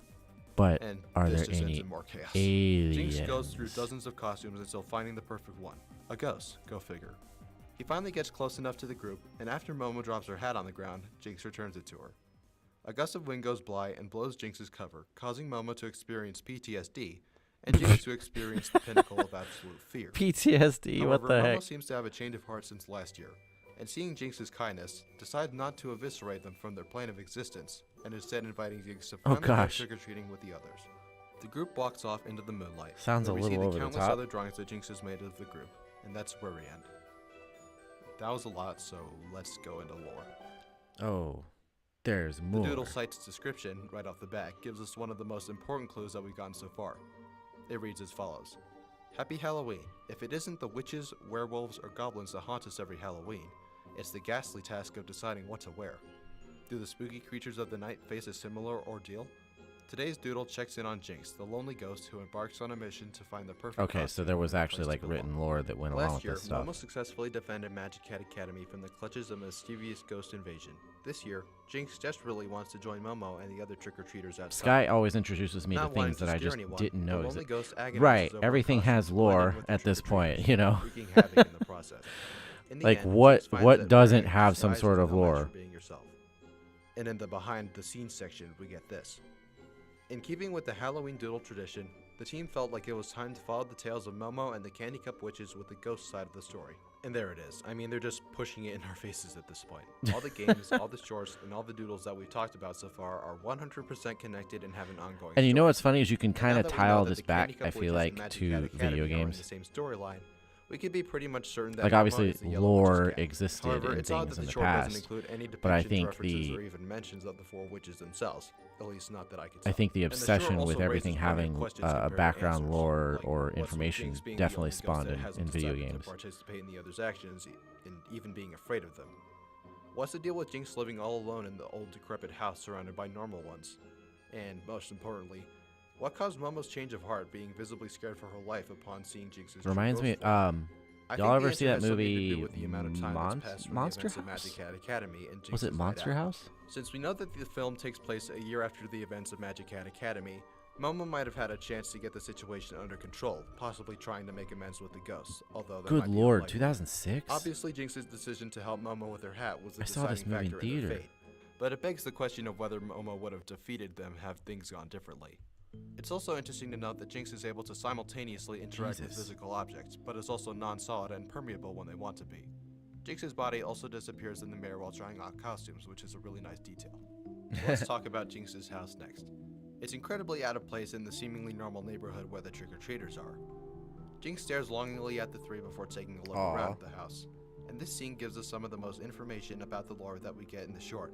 But And are this there just ends any in more chaos. aliens? Jinx goes through dozens of costumes until finding the perfect one. A ghost, go figure. He finally gets close enough to the group, and after Momo drops her hat on the ground, Jinx returns it to her. A gust of wind goes by and blows Jinx's cover, causing Momo to experience PTSD, and Jinx to experience the pinnacle of absolute fear. PTSD, However, what the heck? Momo seems to have a change of heart since last year, and seeing Jinx's kindness, decides not to eviscerate them from their plane of existence, and instead inviting Jinx to finally go trick-or-treating with the others. The group walks off into the moonlight. Sounds a where little we see over the the countless top. other drawings that Jinx has made of the group, and that's where we end. That was a lot, so let's go into lore. Oh, there's more. The doodle site's description, right off the bat, gives us one of the most important clues that we've gotten so far. It reads as follows. Happy Halloween. If it isn't the witches, werewolves, or goblins that haunt us every Halloween, it's the ghastly task of deciding what to wear. Do the spooky creatures of the night face a similar ordeal? Today's doodle checks in on Jinx, the lonely ghost who embarks on a mission to find the perfect Okay, so costume there was and a actually place like to belong. written lore that went along Last with year, this stuff. Momo successfully defended Magic Cat Academy from the clutches of a mischievous ghost invasion. This year, Jinx desperately wants to join Momo and the other trick-or-treaters outside. Sky always introduces me to Not wanting things that I scare just anyone, didn't the know. lonely ghost agonizes Right, over everything the has costumes blending lore with the at this point, trick-or-treaters, you know. wreaking havoc in the process. In the Like, end, what- Jinx finds what that doesn't wearing have some disguise sort is of no match lore? for being yourself. And in the behind-the-scenes section, we get this. In keeping with the Halloween doodle tradition, the team felt like it was time to follow the tales of Momo and the Candy Cup Witches with the ghost side of the story. And there it is. I mean, they're just pushing it in our faces at this point. All the games, all the shorts, and all the doodles that we've talked about so far are 100% connected and have an ongoing And you know story. what's funny is you can And now kind of that we tie know all that this the Candy back, Cup I feel Witches and like, Magic to Cat video Academy are in games. the same storyline, we can be pretty much certain that Like, Momo obviously, is the Yellow lore Witch's cat. existed However, in it's odd things that in the the short doesn't past. include any But I depictions, think references, the or even mentions of the four witches themselves. At least not that I could I tell. think the And the obsession short with also everything raises plenty of having questions a compared to background answers, lore like or what's with information Jinx being the definitely only ghost spawned that hasn't in video decided games. to participate in the other's actions and even being afraid of them. What's the deal with Jinx living all alone in the old decrepit house surrounded by normal ones? And most importantly, what caused Momo's change of heart, being visibly scared for her life upon seeing Jinx's true Reminds me, ghost form? I y'all think ever the see answer that has something to movie do with the amount of time that's passed from the Monster events of House? Magic Cat Academy and Was it Jinx's Night Monster Out. House? Since we know that the film takes place a year after the events of Magic Cat Academy, Momo might have had a chance to get the situation under control, possibly trying to make amends with the ghosts, although that Good might be lord, unlikely. 2006? Obviously, Jinx's decision to help Momo with her hat was the I saw this deciding movie in factor in their theater. fate, but it begs the question of whether Momo would have defeated them had things gone differently. It's also interesting to note that Jinx is able to simultaneously interact with Jesus. physical objects, but is also non-solid and permeable when they want to be. Jinx's body also disappears in the mirror while trying on costumes, which is a really nice detail. Let's talk about Jinx's house next. It's incredibly out of place in the seemingly normal neighborhood where the trick-or-treaters are. Jinx stares longingly at the three before taking a look Aw. around the house, and this scene gives us some of the most information about the lore that we get in the short.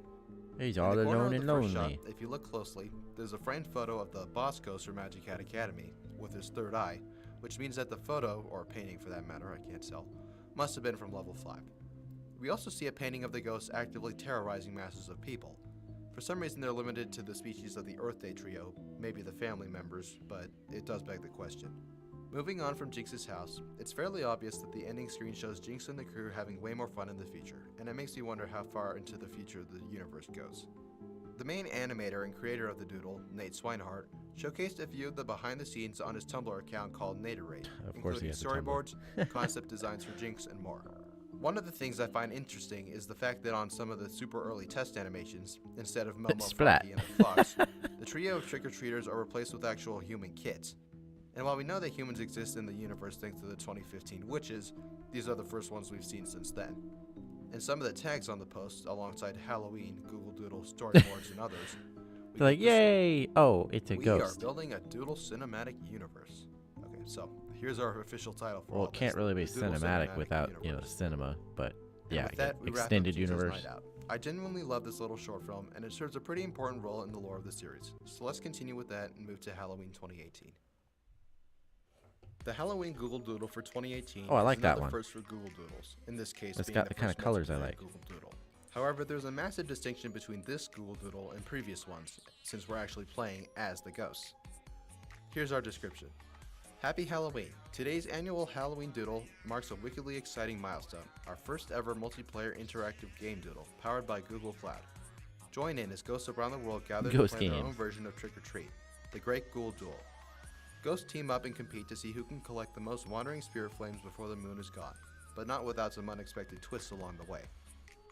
He's In all the corner alone of and the first lonely. shot, if you look closely, there's a framed photo of the boss ghost from Magic Cat Academy, with his third eye, which means that the photo, or painting for that matter, I can't tell, must have been from level 5. We also see a painting of the ghost actively terrorizing masses of people. For some reason they're limited to the species of the Earth Day trio, maybe the family members, but it does beg the question. Moving on from Jinx's house, it's fairly obvious that the ending screen shows Jinx and the crew having way more fun in the future, and it makes me wonder how far into the future the universe goes. The main animator and creator of the doodle, Nate Swinehart, showcased a few of the behind the scenes on his Tumblr account called Naterade, Of course he including has a Tumblr. storyboards, concept designs for Jinx, and more. One of the things I find interesting is the fact that on some of the super early test animations, instead of Momo, Splat. Froggy, and the Fox, the trio of trick-or-treaters are replaced with actual human kids. And while we know that humans exist in the universe thanks to the 2015 witches, these are the first ones we've seen since then. And some of the tags on the post, alongside Halloween, Google Doodle, storyboards, and others, we They're like, get this one. yay! Oh, it's a We ghost. are building a Doodle cinematic universe. Okay, so here's our official title for Well, all it can't this, really be the Doodle cinematic without, universe. cinema, but And yeah, with that, we wrap up extended Jinx's universe. Night Out. I genuinely love this little short film, and it serves a pretty important role in the lore of the series. So let's continue with that and move to Halloween 2018. The Halloween Google Doodle for 2018 Oh, I is like that another one. first for Google Doodles, in this case It's being got the kind first of colors I multiplayer like. Google Doodle. However, there's a massive distinction between this Google Doodle and previous ones, since we're actually playing as the ghosts. Here's our description. Happy Halloween! Today's annual Halloween Doodle marks a wickedly exciting milestone, our first ever multiplayer interactive game doodle, powered by Google Cloud. Join in as ghosts around the world gather to Ghost play their games. own version of Trick or Treat, the Great Ghoul Duel. Ghosts team up and compete to see who can collect the most wandering spirit flames before the moon is gone, but not without some unexpected twists along the way.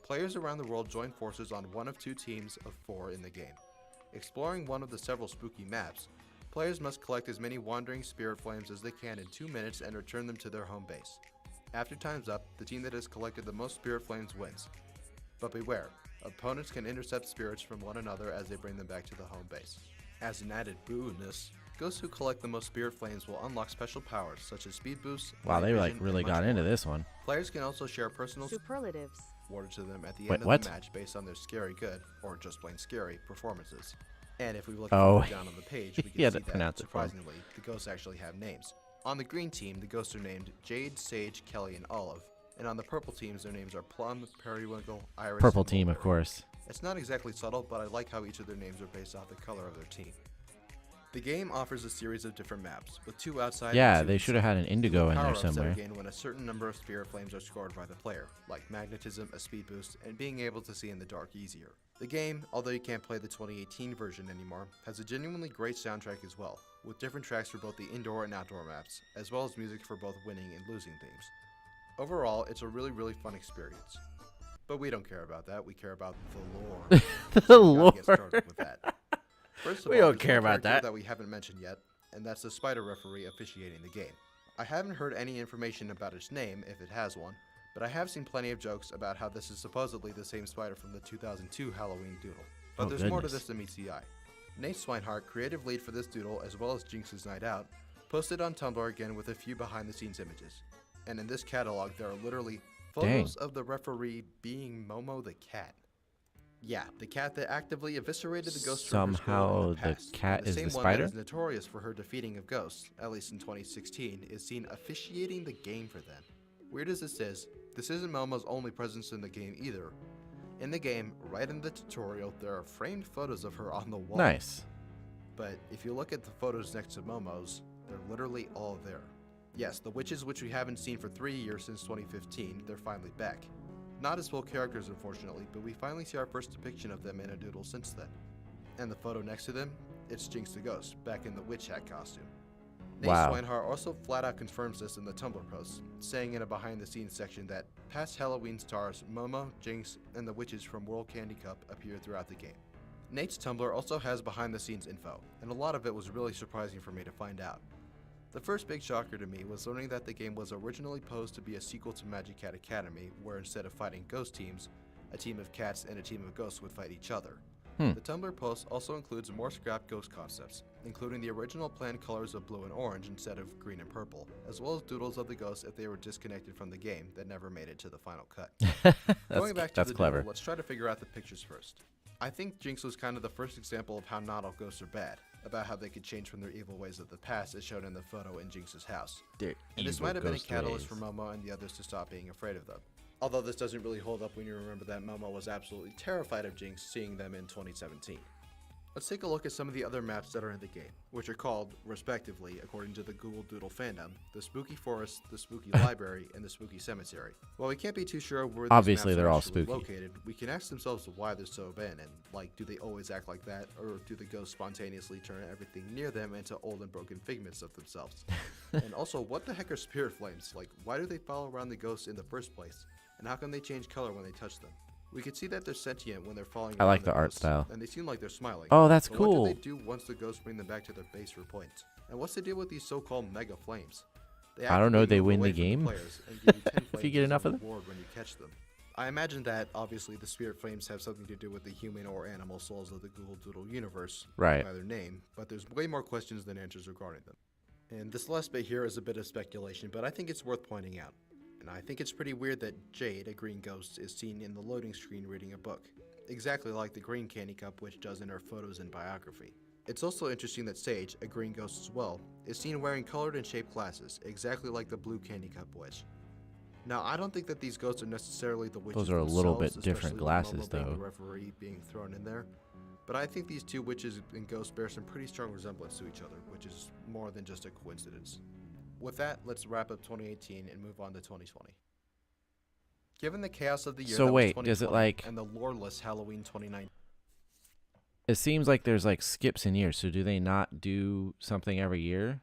Players around the world join forces on one of two teams of 4 in the game. Exploring one of the several spooky maps, players must collect as many wandering spirit flames as they can in 2 minutes and return them to their home base. After time's up, the team that has collected the most spirit flames wins. But beware, opponents can intercept spirits from one another as they bring them back to the home base. As an added bonus, ghosts who collect the most spirit flames will unlock special powers such as speed boosts. Wow, night they vision, really and much got into more. this one. Players can also share personal Superlatives. awarded to them at the Wait, end of what? the match based on their scary good, or just plain scary, performances. And if we look Oh. further down on the page, we can You had see to that, pronounce it for 'em. surprisingly, the ghosts actually have names. On the green team, the ghosts are named Jade, Sage, Kelly, and Olive. And on the purple teams, their names are Plum, Periwinkle, Iris, Purple and team, of Mulberry. course. It's not exactly subtle, but I like how each of their names are based off the color of their team. The game offers a series of different maps, with 2 outside Yeah, and 2 they should have inside. had an Indigo in there Power-ups that somewhere. are gained when a certain number of spirit flames are scored by the player, like magnetism, a speed boost, and being able to see in the dark easier. The game, although you can't play the 2018 version anymore, has a genuinely great soundtrack as well, with different tracks for both the indoor and outdoor maps, as well as music for both winning and losing themes. Overall, it's a really fun experience. But we don't care about that, we care about the lore. The So we gotta lore. get started with that. First of We all, don't there's care one about character that. that we haven't mentioned yet, and that's the spider referee officiating the game. I haven't heard any information about its name, if it has one, but I have seen plenty of jokes about how this is supposedly the same spider from the 2002 Halloween doodle. But Oh, there's more to goodness. this than meets the eye. Nate Swinehart, creative lead for this doodle as well as Jinx's Night Out, posted on Tumblr again with a few behind-the-scenes images. And in this catalog, there are literally photos of the referee being Momo the cat. Yeah, the cat that actively eviscerated the ghost from her school Somehow in the the past. cat And is the same one spider? that is notorious for her defeating of ghosts, at least in 2016, is seen officiating the game for them. Weird as this isn't Momo's only presence in the game either. In the game, right in the tutorial, there are framed photos of her on the wall. Nice. But if you look at the photos next to Momo's, they're literally all there. Yes, the witches, which we haven't seen for 3 years since 2015, they're finally back. Not as full characters, unfortunately, but we finally see our first depiction of them in a doodle since then. And the photo next to them, it's Jinx the Ghost, back in the witch hat costume. Nate Wow. Swinehart also flat out confirms this in the Tumblr post, saying in a behind-the-scenes section that past Halloween stars Momo, Jinx, and the witches from World Candy Cup appear throughout the game. Nate's Tumblr also has behind-the-scenes info, and a lot of it was really surprising for me to find out. The first big shocker to me was learning that the game was originally posed to be a sequel to Magic Cat Academy, where instead of fighting ghost teams, a team of cats and a team of ghosts would fight each other. The Tumblr post also includes more scrap ghost concepts, including the original planned colors of blue and orange instead of green and purple, as well as doodles of the ghosts if they were disconnected from the game that never made it to the final cut. Going back to That's the clever. doodle, let's try to figure out the pictures first. I think Jinx was kind of the first example of how not all ghosts are bad, about how they could change from their evil ways of the past as shown in the photo in Jinx's house. They're And this evil might have been a ghost catalyst for ways. Momo and the others to stop being afraid of them. Although this doesn't really hold up when you remember that Momo was absolutely terrified of Jinx seeing them in 2017. Let's take a look at some of the other maps that are in the game, which are called, respectively, according to the Google Doodle fandom, the Spooky Forest, the Spooky Library, and the Spooky Cemetery. While we can't be too sure where these Obviously, maps they're are all actually spooky. located, we can ask themselves why they're so abandoned. Like, do they always act like that, or do the ghosts spontaneously turn everything near them into old and broken figments of themselves? And also, what the heck are spirit flames? Like, why do they follow around the ghosts in the first place? And how come they change color when they touch them? We can see that they're sentient when they're falling I around like the the art ghosts, style. and they seem like they're smiling. Oh, that's But cool. what do they do once the ghosts bring them back to their base for points? And what's the deal with these so-called mega flames? They I don't know, actively they move win the away from game? players and give you 10 If you flames get as a enough of them? reward when you catch them. I imagine that, obviously, the spirit flames have something to do with the human or animal souls of the Google Doodle universe, Right. by their name, but there's way more questions than answers regarding them. And this last bit here is a bit of speculation, but I think it's worth pointing out. And I think it's pretty weird that Jade, a green ghost, is seen in the loading screen reading a book, exactly like the green candy cup witch does in her photos and biography. It's also interesting that Sage, a green ghost as well, is seen wearing colored and shaped glasses, exactly like the blue candy cup witch. Now, I don't think that these ghosts are necessarily the witches Those are a little themselves, bit different especially with glasses, Momo being though. the referee being thrown in there. But I think these two witches and ghosts bear some pretty strong resemblance to each other, which is more than just a coincidence. With that, let's wrap up 2018 and move on to 2020. Given the chaos of the year So that wait, was does it 2020 like- and the loreless Halloween 2019, It seems like there's like skips in years. So do they not do something every year?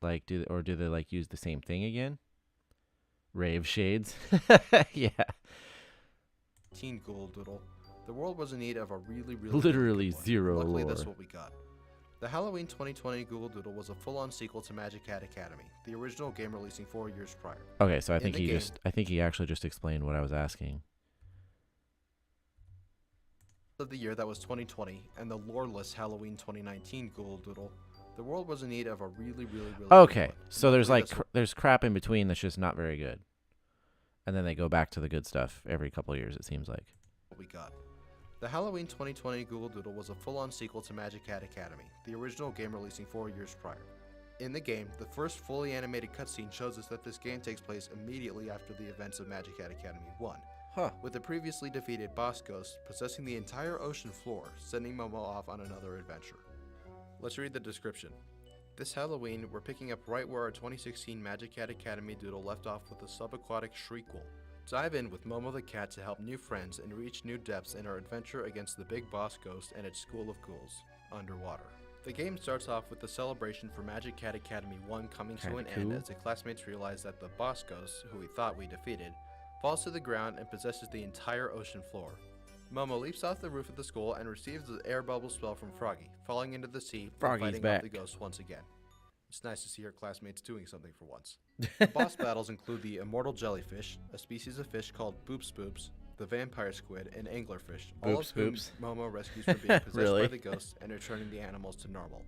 Like do they like use the same thing again? Rave shades. Yeah. Teen Ghoul Doodle, the world was in need of a really Literally good one. zero Luckily, that's lore. what we got. The Halloween 2020 Google Doodle was a full-on sequel to Magic Cat Academy, the original game releasing 4 years prior. Okay, so In the I think he actually just explained what I was asking. Of the year that was 2020 and the loreless Halloween 2019 Google Doodle, the world was in need of a really good Okay, one. so there's Luckily, like that's there's crap in between that's just not very good. And then they go back to the good stuff every couple of years, it seems like. what we got. The Halloween 2020 Google Doodle was a full-on sequel to Magic Cat Academy, the original game releasing 4 years prior. In the game, the first fully animated cutscene shows us that this game takes place immediately after the events of Magic Cat Academy 1, with the previously defeated boss ghost possessing the entire ocean floor, sending Momo off on another adventure. Let's read the description. This Halloween, we're picking up right where our 2016 Magic Cat Academy Doodle left off with the subaquatic Shriekwell. Dive in with Momo the cat to help new friends and reach new depths in our adventure against the big boss ghost and its school of ghouls, underwater. The game starts off with the celebration for Magic Cat Academy 1 coming to an Kinda end cool. as the classmates realize that the boss ghost, who we thought we defeated, falls to the ground and possesses the entire ocean floor. Momo leaps off the roof of the school and receives the air bubble spell from Froggy, falling into the sea and Froggy's fighting back. off the ghost once again. It's nice to see her classmates doing something for once. The boss battles include the immortal jellyfish, a species of fish called boops boops, the vampire squid, and anglerfish, all of whom Momo rescues from being possessed Really? by the ghost and returning the animals to normal.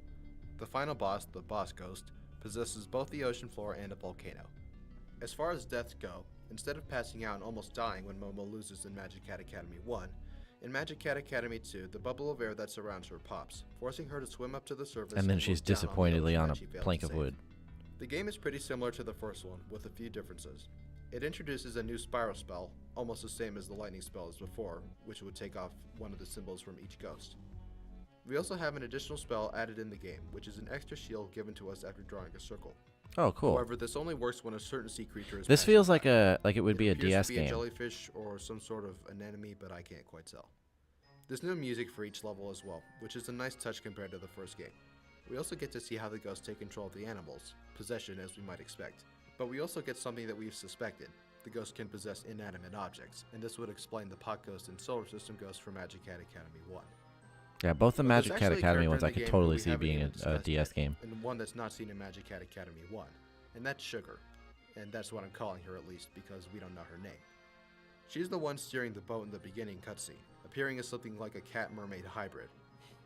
The final boss, the boss ghost, possesses both the ocean floor and a volcano. As far as deaths go, instead of passing out and almost dying when Momo loses in Magic Cat Academy 1, in Magic Cat Academy 2, the bubble of air that surrounds her pops, forcing her to swim up to the surface And then she's look down disappointedly on on the a ocean that she failed plank to of save. wood. The game is pretty similar to the first one, with a few differences. It introduces a new spiral spell, almost the same as the lightning spell as before, which would take off one of the symbols from each ghost. We also have an additional spell added in the game, which is an extra shield given to us after drawing a circle. Oh, cool. However, this only works when a certain sea creature is This passing feels by. like it would be a appears DS to be a game. jellyfish or some sort of anemone, but I can't quite tell. There's no music for each level as well, which is a nice touch compared to the first game. We also get to see how the ghosts take control of the animals, possession as we might expect. But we also get something that we've suspected. The ghost can possess inanimate objects, and this would explain the Pot Ghost and Solar System Ghost from Magic Cat Academy 1. Yeah, both the But Magic there's Cat actually a Academy character ones in I the could game totally who we see haven't being even a discussed DS yet, game. and one that's not seen in Magic Cat Academy 1, and that's Sugar. And that's what I'm calling her at least, because we don't know her name. She's the one steering the boat in the beginning cutscene, appearing as something like a cat-mermaid hybrid.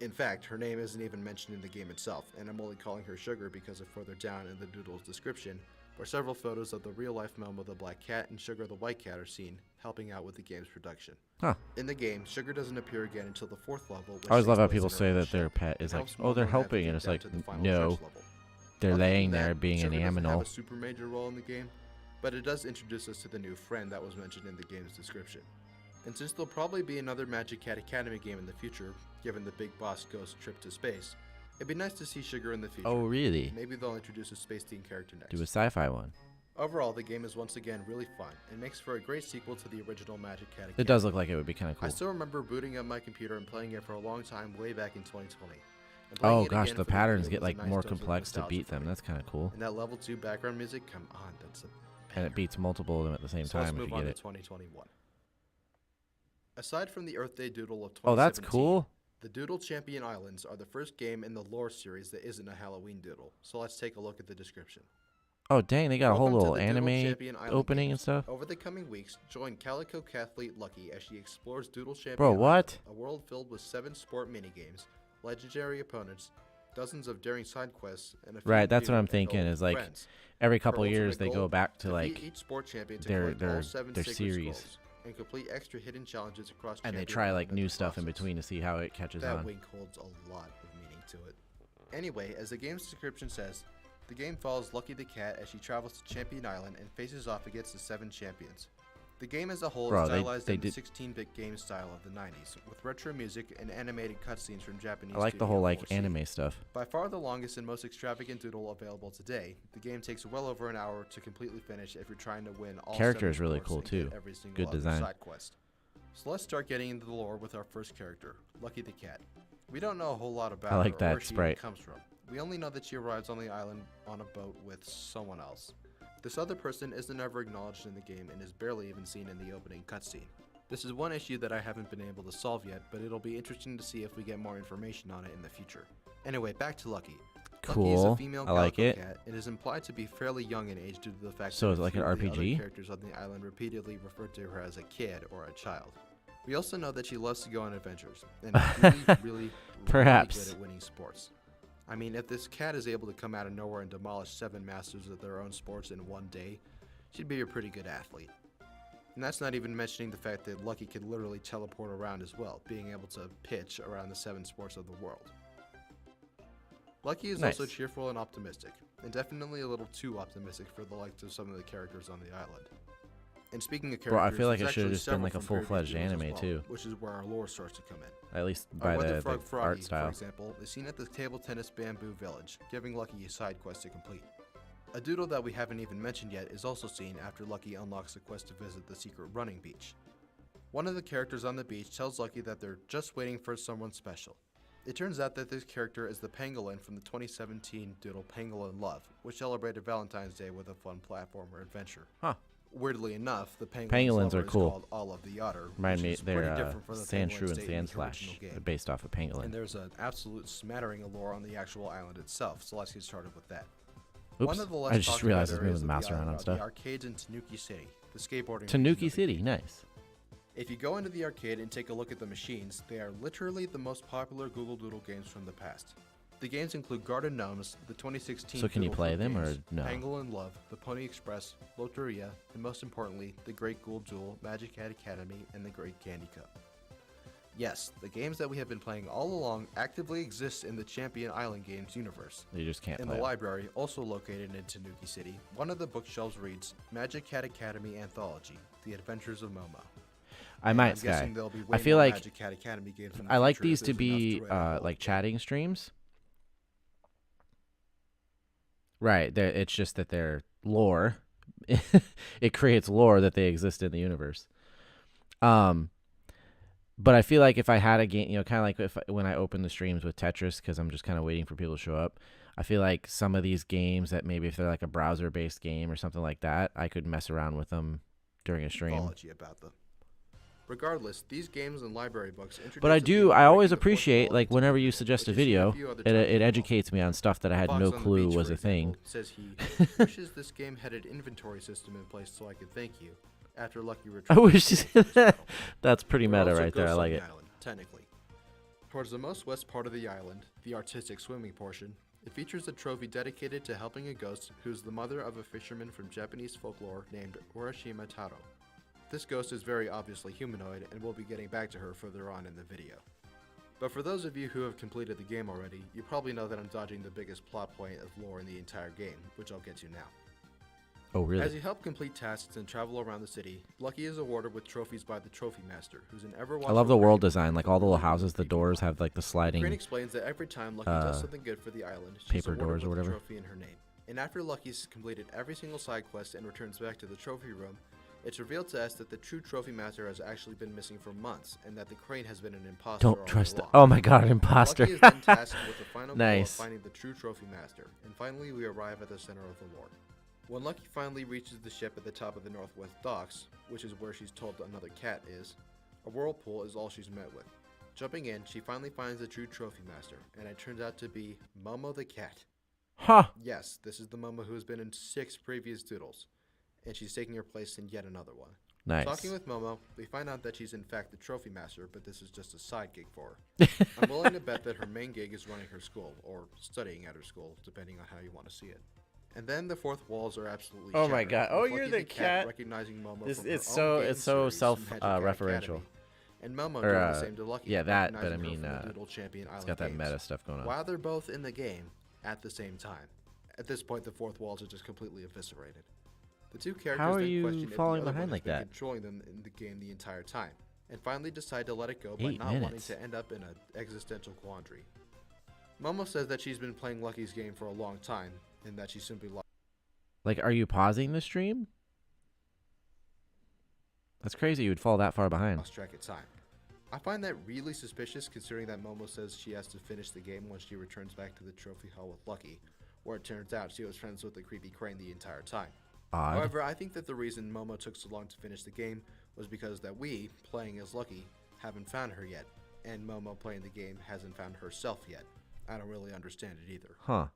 In fact, her name isn't even mentioned in the game itself, and I'm only calling her Sugar because of further down in the doodle's description, where several photos of the real-life Momo the black cat and Sugar the white cat are seen, helping out with the game's production. Huh. In the game, Sugar doesn't appear again until the 4th level. which I always love how takes place people in her say own that their ship, pet is and like, helps oh, they're Momo helping, navigate and it's down like, to the final no, trench level. they're Other laying than there that, being an Sugar doesn't have aminal. a super major role in the game, but it does introduce us to the new friend that was mentioned in the game's description. And since there'll probably be another Magic Cat Academy game in the future, given the big boss ghost trip to space, it'd be nice to see Sugar in the future. Oh, really? Maybe they'll introduce a space-themed character next. Do a sci-fi one. Overall, the game is once again really fun, and makes for a great sequel to the original Magic Cat Academy. It does look like it would be kind of I cool. still remember booting up my computer and playing it for a long time way back in 2020. And playing Oh it gosh, again the for patterns video get was a like nice more dose of complex to nostalgia beat for them. me. That's kind of cool. And that level 2 background music, come on, that's a And it beats multiple of them at the same so let's time if move you on get to it. 2021. Aside from the Earth Day Doodle of 2017, Oh, that's cool. the Doodle Champion Islands are the first game in the lore series that isn't a Halloween doodle, so let's take a look at the description. Oh, dang, they got a whole Welcome to little the Doodle anime Champion Island opening and games. stuff. Over the coming weeks, join Calico Cathlete Lucky as she explores Doodle Champion Bro, Island, what? a world filled with 7 sport minigames, legendary opponents, dozens of daring side quests, and a few Right, that's what new I'm and thinking, old is like friends. every couple Her years ultimate they go goal? back to Defeat like each sport champion to their- collect all their- 7 their sacred series. scrolls, and complete extra hidden challenges across and they Champion try Island like in new the stuff in process. between to see how it catches That on. wink holds a lot of meaning to it. Anyway, as the game's description says, the game follows Lucky the Cat as she travels to Champion Island and faces off against the 7 champions. The game as a whole Bro, is they stylized in the did- 16-bit game style of the 90s, with retro music and animated cutscenes from Japanese I like the Studio whole like 4C. anime stuff. By far the longest and most extravagant doodle available today, the game takes well over an hour to completely finish if you're trying to win all Character 7 is really sports cool, and get too. every single Good other design. side quest. So let's start getting into the lore with our first character, Lucky the Cat. We don't know a whole lot about I like her or that where she sprite. even comes from. We only know that she arrives on the island on a boat with someone else. This other person isn't ever acknowledged in the game and is barely even seen in the opening cutscene. This is one issue that I haven't been able to solve yet, but it'll be interesting to see if we get more information on it in the future. Anyway, back to Lucky. Lucky is a Cool. female I like calico it. cat. It is implied to be fairly young in age due to the fact So that is it a like few an of the RPG? other characters on the island repeatedly refer to her as a kid or a child. We also know that she loves to go on adventures and is really Perhaps. good at winning sports. I mean, if this cat is able to come out of nowhere and demolish 7 masters of their own sports in one day, she'd be a pretty good athlete. And that's not even mentioning the fact that Lucky can literally teleport around as well, being able to pitch around the 7 sports of the world. Lucky is also Nice. cheerful and optimistic, and definitely a little too optimistic for the likes of some of the characters on the island. And speaking of characters, Bro, I feel like there's it should've actually just been several like a from previous full-fledged games as anime, well, too. which is where our lore starts to come in. At least by Weather the Frog Froggy, art style. for example, is seen at the table tennis bamboo village, giving Lucky a side quest to complete. A doodle that we haven't even mentioned yet is also seen after Lucky unlocks the quest to visit the secret running beach. One of the characters on the beach tells Lucky that they're just waiting for someone special. It turns out that this character is the pangolin from the 2017 doodle Pangolin Love, which celebrated Valentine's Day with a fun platformer adventure. Huh. Weirdly enough, the Pangolins Pangolins are is cool. called Olive the Otter, Remind which me, is pretty they're different from the Sand pangolin Shrew and state in Sand the Slash, original game. based off of And Pangolin. there's an absolute smattering of lore on the actual island itself, so let's get started with that. One Oops. of the less I just popular realized I was areas moving the of mouse around island on are stuff. the arcades in Tanuki City, the skateboarding region Tanuki of the City, game. nice. If you go into the arcade and take a look at the machines, they are literally the most popular Google Doodle games from the past. The games include Garden Gnomes, the 2016 So can you Doodle play Fruit them, or games, no? Angle and Love, the Pony Express, Loteria, and most importantly, the Great Ghoul Duel, Magic Cat Academy, and the Great Candy Cup. Yes, the games that we have been playing all along actively exist in the Champion Island Games universe. You just can't In play the 'em. library, also located in Tanuki City, one of the bookshelves reads Magic Cat Academy Anthology, The Adventures of Momo. I And might, I'm Sky. guessing there'll be way I feel more like Magic Cat Academy games in the I like future these if to there's enough be write all like of them. chatting streams. Right. It's just that they're lore. It creates lore that they exist in the universe. But I feel like if I had a game, kind of like when I open the streams with Tetris, because I'm just kind of waiting for people to show up. I feel like some of these games that maybe if they're like a browser-based game or something like that, I could mess around with them during a stream. Mythology about them. Regardless, these games and library books introduce But I the theme of I always breaking the fourth appreciate wall like into whenever Google, you suggest a which you've seen video, few other it times it as well. educates me on stuff that I had Fox no on the clue Beach, was for a thing. example, says he wishes this game had an inventory system in place so I could thank you after Lucky I retrieved wish his medal. that's pretty There are meta also right there. I ghosts on like the it. Island, technically. Towards the most west part of the island, the artistic swimming portion, it features a trophy dedicated to helping a ghost who's the mother of a fisherman from Japanese folklore named Urashima Taro. This ghost is very obviously humanoid, and we'll be getting back to her further on in the video. But for those of you who have completed the game already, you probably know that I'm dodging the biggest plot point of lore in the entire game, which I'll get to now. Oh really? As you help complete tasks and travel around the city, Lucky is awarded with trophies by the Trophy Master, who's an ever-watchful I love the world crane design. Like with all the a little really houses, the creepy doors vibe. have like the The crane sliding. explains that every time Lucky does something good for the island, she's paper awarded doors or with a whatever. trophy in her name. And after Lucky's completed every single side quest and returns back to the trophy room, it's revealed to us that the true trophy master has actually been missing for months, and that the crane has been an imposter all Don't trust it. along. Oh my god, imposter. Lucky is then tasked with the final goal of Nice. finding the true trophy master, and finally we arrive at the center of the lore. When Lucky finally reaches the ship at the top of the northwest docks, which is where she's told another cat is, a whirlpool is all she's met with. Jumping in, she finally finds the true trophy master, and it turns out to be Momo the cat. Huh. Yes, this is the Momo who has been in 6 previous doodles, and she's taking her place in yet another one. Nice. Talking with Momo, we find out that she's in fact the trophy master, but this is just a side gig for her. I'm willing to bet that her main gig is running her school, or studying at her school, depending on how you want to see it. And then the fourth walls are absolutely Oh my shattered, God. Oh, with you're Lucky the cat. recognizing Momo This- from her it's own so- game it's so series, Magic Cat referential. Academy, and Momo Or, doing the same to Lucky. yeah, that, but I recognizing her mean, from the Doodle Champion It's Island got that games, meta stuff going on. while they're both in the game at the same time. At this point, the fourth walls are just completely eviscerated. The two characters How are then you question if the falling other behind one has like been that? controlling them in the game the entire time, and finally decide to let it go by 8 not wanting minutes. to end up in an existential quandary. Momo says that she's been playing Lucky's game for a long time, and that she simply Like, are you pausing the stream? That's crazy. You would fall that far behind. lost track of time. I find that really suspicious, considering that Momo says she has to finish the game once she returns back to the trophy hall with Lucky, where it turns out she was friends with the creepy crane the entire time. Odd. However, I think that the reason Momo took so long to finish the game was because that we, playing as Lucky, haven't found her yet, and Momo playing the game hasn't found herself yet. I don't really understand it either. Huh.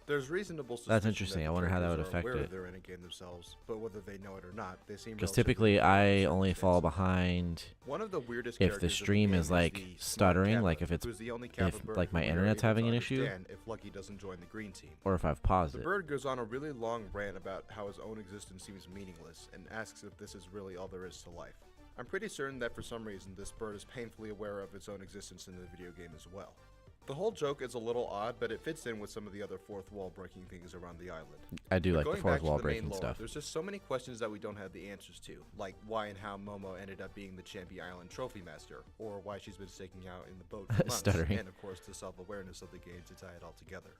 There's reasonable suspicion That's interesting. that I the wonder how that would characters are affect aware it. they're in a game themselves, but whether they know it or not, they seem Because relatively typically oblivious I to only the fall circumstances. behind One of the weirdest if the characters of stream game is like the smart stuttering, Kappa, like if it's who's the only Kappa bird like my who we are internet's able having to an issue, understand if Lucky doesn't join the green team. or if I've paused The it. bird goes on a really long rant about how his own existence seems meaningless and asks if this is really all there is to life. I'm pretty certain that for some reason this bird is painfully aware of its own existence in the video game as well. The whole joke is a little odd, but it fits in with some of the other fourth wall breaking things around the island. I do But like the going fourth back to wall the main breaking lore, stuff. There's just so many questions that we don't have the answers to, like why and how Momo ended up being the Champion Island Trophy Master, or why she's been staking out in the boat for months, Stuttering. and of course the self-awareness of the game to tie it all together.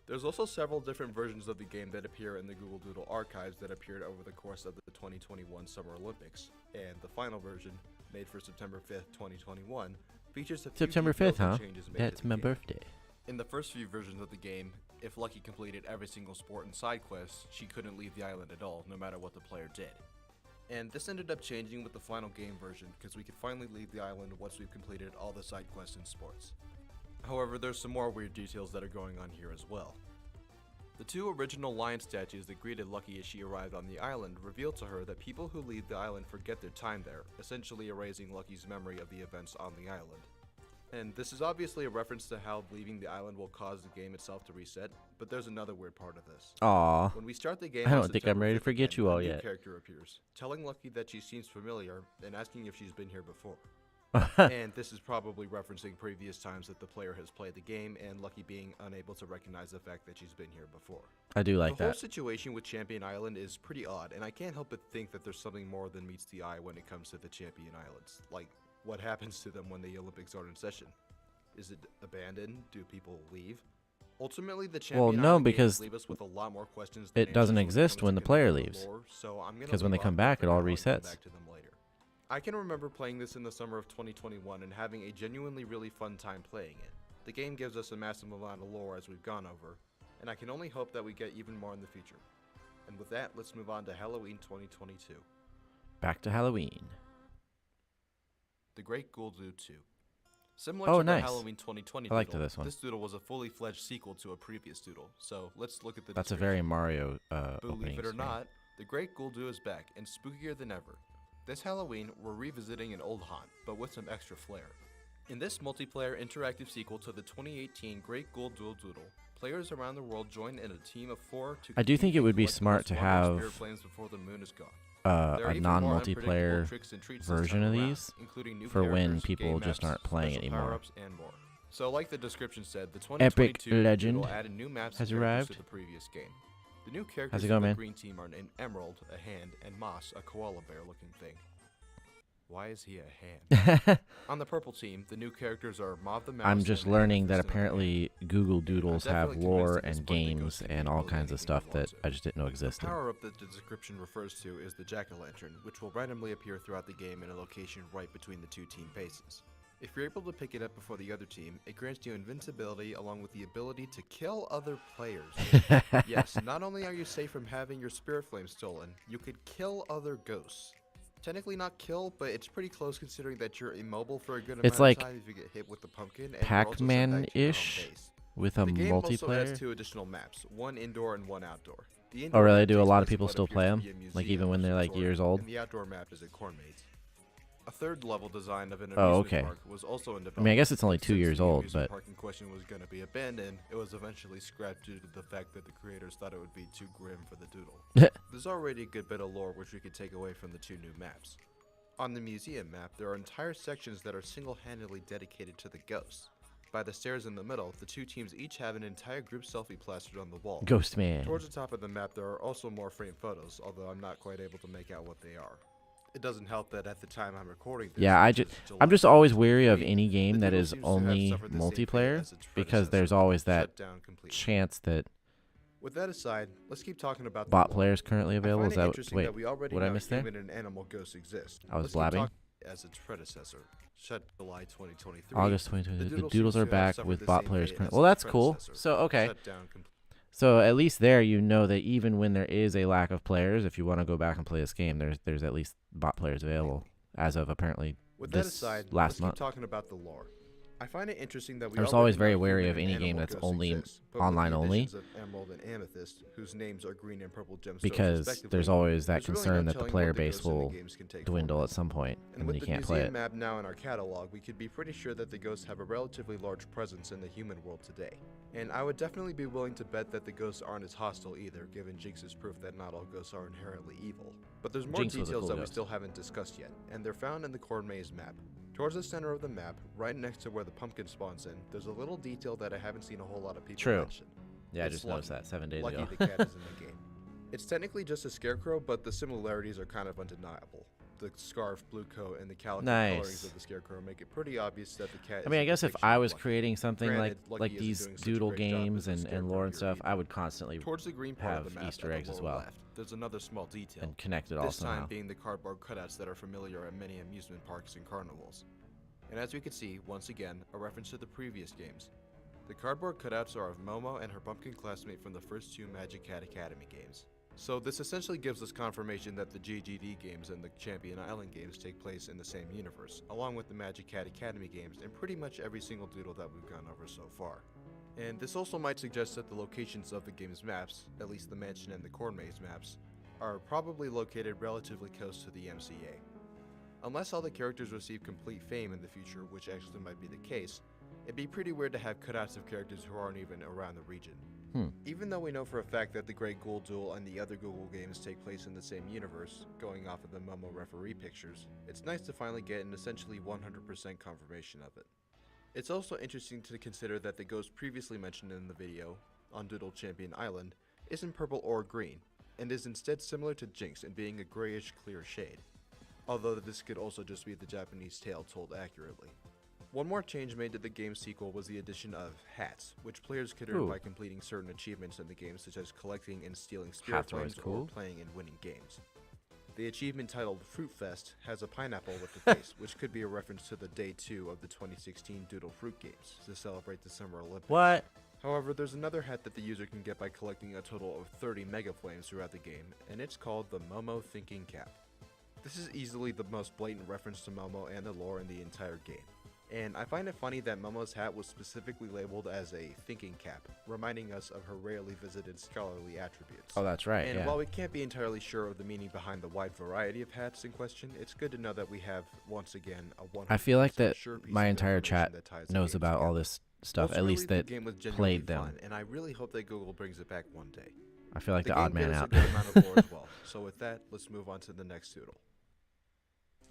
There's also several different versions of the game that appear in the Google Doodle archives that appeared over the course of the 2021 Summer Olympics, and the final version, made for September 5th, 2021, features a few September details 5th, and huh? changes made That's to the my game. birthday. In the first few versions of the game, if Lucky completed every single sport and side quest, she couldn't leave the island at all, no matter what the player did. And this ended up changing with the final game version, because we could finally leave the island once we've completed all the side quests and sports. However, there's some more weird details that are going on here as well. The two original lion statues that greeted Lucky as she arrived on the island revealed to her that people who leave the island forget their time there, essentially erasing Lucky's memory of the events on the island. And this is obviously a reference to how leaving the island will cause the game itself to reset, but there's another weird part of this. Aw. When we start the game, I don't think I'm ready to forget you all yet. A new character appears, telling Lucky that she seems familiar and asking if she's been here before. And this is probably referencing previous times that the player has played the game, and Lucky being unable to recognize the fact that she's been here before. I do like the whole that. situation with Champion Island is pretty odd, and I can't help but think that there's something more than meets the eye when it comes to the Champion Islands. Like, what happens to them when the Olympics are in session? Is it abandoned? Do people leave? Ultimately, the Champion Island games leave us with a lot more questions than it doesn't answers exist when the player leaves. Because when they come back, it all resets. I can remember playing this in the summer of 2021 and having a genuinely really fun time playing it. The game gives us a massive amount of lore as we've gone over, and I can only hope that we get even more in the future. And with that, let's move on to Halloween 2022. Back to Halloween. The Great Ghoul Doodle 2. Similar Oh, to nice. the Halloween 2020 I liked doodle, this one. this doodle was a fully fledged sequel to a previous doodle, so let's look at the That's a description. very Mario opening Believe it or screen. not, the Great Ghoul Doodle is back and spookier than ever. This Halloween, we're revisiting an old haunt, but with some extra flair. In this multiplayer interactive sequel to the 2018 Great Ghoul Duel Doodle, players around the world join in a team of 4 to I do think it would be collect the smart most to wondrous have spirit flames before the moon is gone. There are a even more non-multiplayer unpredictable tricks and treats this version time of around, these including new for when characters, people game just maps, aren't playing special anymore. power-ups, and more. So like the description said, the Epic 2022 Legend Doodle added new maps has and characters arrived. to the previous game. The new characters How's it from going, the man? green team are named Emerald, a hand, and Moss, a koala bear looking thing. Why is he a hand? On the purple team, the new characters are Mauve the Mouse. I'm just and learning that Amethyst the Hand. apparently Google Doodles I'm have definitely lore convinced and at this point the games ghost can and be all really kinds of anything stuff he that wants I just didn't know The existed. power-up that the description refers to is the jack-o'-lantern, which will randomly appear throughout the game in a location right between the two team bases. If you're able to pick it up before the other team, it grants you invincibility along with the ability to kill other players. Yes, not only are you safe from having your spirit flame stolen, you could kill other ghosts. Technically not kill, but it's pretty close considering that you're immobile for a good amount It's like of time if you get hit with the pumpkin. And you're also sent back to your own Pac-Man-ish base. with a The game also adds multiplayer. 2 additional maps, one indoor and one outdoor. The Oh, indoor really? map Do a takes lot of place in people what still appears play to them? be a Like museum even when of they're some like sort, years old? And the outdoor map is at Cornmates. A third level design of an Oh, amusement okay. park was also in development. I mean, I guess it's only but 2 since years the old, amusement but park in question was going to be abandoned, it was eventually scrapped due to the fact that the creators thought it would be too grim for the doodle. There's already a good bit of lore which we could take away from the 2 new maps. On the museum map, there are entire sections that are single-handedly dedicated to the ghosts. By the stairs in the middle, the 2 teams each have an entire group selfie plastered on the wall. Ghost Man. Towards the top of the map, there are also more framed photos, although I'm not quite able to make out what they are. It doesn't help that at the time I'm recording this, Yeah, which is July I'm just always wary of 2023, any game the that doodle is seems to have only suffered the same fate multiplayer as its because there's predecessor, always that shut down completely. chance that With that aside, let's keep talking about the bot lore. players currently I available. find Is it that interesting wait? that we already What I know missed there? human and animal ghosts exist. I was Let's keep blabbing. talking as its predecessor, shut July 2023. August 2020. The doodle doodles seems are to have back suffered with the bot same players fate currently. as Well, its that's cool. predecessor, So okay. shut down completely. So at least there, you know that even when there is a lack of players, if you want to go back and play this game, there's at least bot players available as of apparently With that this aside, last let's month. keep talking about the lore. I find it interesting that we I was already always very know wary human of and any game animal that's ghosts only exist, but with online the only, additions of Emerald and Amethyst, whose names are green and purple gemstones because respectively, there's always that there's really concern no that the telling player what the base ghosts in the will games can take dwindle form at some point, And and with then you the can't play museum it. map now in our catalog, we could be pretty sure that the ghosts have a relatively large presence in the human world today. And I would definitely be willing to bet that the ghosts aren't as hostile either, given Jinx's proof that not all ghosts are inherently evil. But there's more Jinx was a details cool that we ghost. still haven't discussed yet, and they're found in the Corn Maze map. Towards the center of the map, right next to where the pumpkin spawns in, there's a little detail that I haven't seen a whole lot of people True. mention. Yeah, I It's just noticed Lucky. that 7 days Lucky ago. the cat is in the game. It's technically just a scarecrow, but the similarities are kind of undeniable. The scarf, blue coat, and the calico Nice. colorings of the scarecrow make it pretty obvious that the cat I is mean, a I guess if depiction I of was Lucky. creating something Granted, Lucky like isn't these doing such a doodle great job games as a and scarecrow lore and here stuff, either. I would constantly Towards the green part of have the map Easter at eggs the as lower well. left, there's another small detail. and connect it all This time somehow. being the cardboard cutouts that are familiar at many amusement parks and carnivals. And as we can see, once again, a reference to the previous games. The cardboard cutouts are of Momo and her pumpkin classmate from the first 2 Magic Cat Academy games. So this essentially gives us confirmation that the GGD games and the Champion Island games take place in the same universe, along with the Magic Cat Academy games and pretty much every single doodle that we've gone over so far. And this also might suggest that the locations of the game's maps, at least the mansion and the corn maze maps, are probably located relatively close to the MCA. Unless all the characters receive complete fame in the future, which actually might be the case, it'd be pretty weird to have cutouts of characters who aren't even around the region. Even though we know for a fact that the Great Ghoul Duel and the other Google games take place in the same universe, going off of the Momo referee pictures, it's nice to finally get an essentially 100% confirmation of it. It's also interesting to consider that the ghost previously mentioned in the video, on Doodle Champion Island, isn't purple or green, and is instead similar to Jinx in being a grayish clear shade, although this could also just be the Japanese tale told accurately. One more change made to the game's sequel was the addition of hats, which players could earn by completing certain achievements in the game, such as collecting and stealing spirit flames or playing and winning games. The achievement titled Fruit Fest has a pineapple with the face, which could be a reference to the Day 2 of the 2016 Doodle Fruit Games to celebrate the Summer Olympics. What? However, there's another hat that the user can get by collecting a total of 30 Mega Flames throughout the game, and it's called the Momo Thinking Cap. This is easily the most blatant reference to Momo and the lore in the entire game. And I find it funny that Momo's hat was specifically labeled as a thinking cap, reminding us of her rarely visited scholarly attributes. Oh, that's right, And while we can't be entirely sure of the meaning behind the wide variety of hats in question, it's good to know that we have, once again, a 100% I feel like that sure piece my of entire information chat that ties the knows games about together. all this stuff, at Ultimately, least that the game was genuinely played them. fun, and I really hope that Google brings it back one day. I feel like the game odd man gives out. a good amount of lore as well. So with that, let's move on to the next doodle.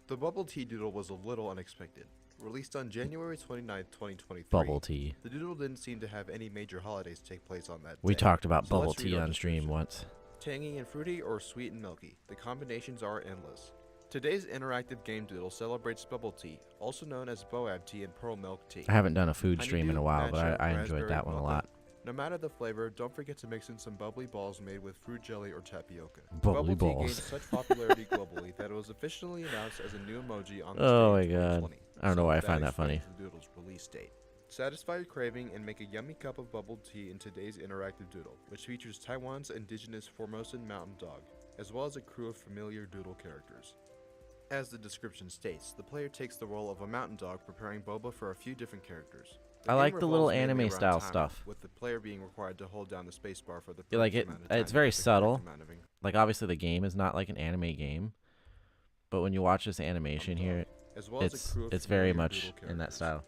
The Bubble Tea Doodle was a little unexpected. Released on January 29, 2023, Bubble tea. the doodle didn't seem to have any major holidays take place on that We day. talked about So bubble let's read tea our on stream description. once. Tangy and fruity or sweet and milky, the combinations are endless. Today's interactive game doodle celebrates bubble tea, also known as boab tea and pearl milk tea. I haven't done a food stream in Honeydew, a while, but matcha, I enjoyed raspberry, that one a mocha. lot. No matter the flavor, don't forget to mix in some bubbly balls made with fruit jelly or tapioca. Bubbly Bubble tea balls. gained such popularity globally that it was officially announced as a new emoji on the Oh day in my God. 2020. I don't know why I that find that funny. explains the doodle's release date. Satisfy your craving and make a yummy cup of bubble tea in today's interactive doodle, which features Taiwan's indigenous Formosan mountain dog, as well as a crew of familiar doodle characters. As the description states, the player takes the role of a mountain dog preparing boba for a few different characters. I game like the little revolves mainly anime around style timing, stuff. with the player being required to hold down the spacebar for the Yeah, like perfect it- amount of time it's to very get the correct subtle. amount of Like, obviously the game is not like an anime game, but when you watch this animation here, as well as a crew of it's very familiar much doodle in that characters. style.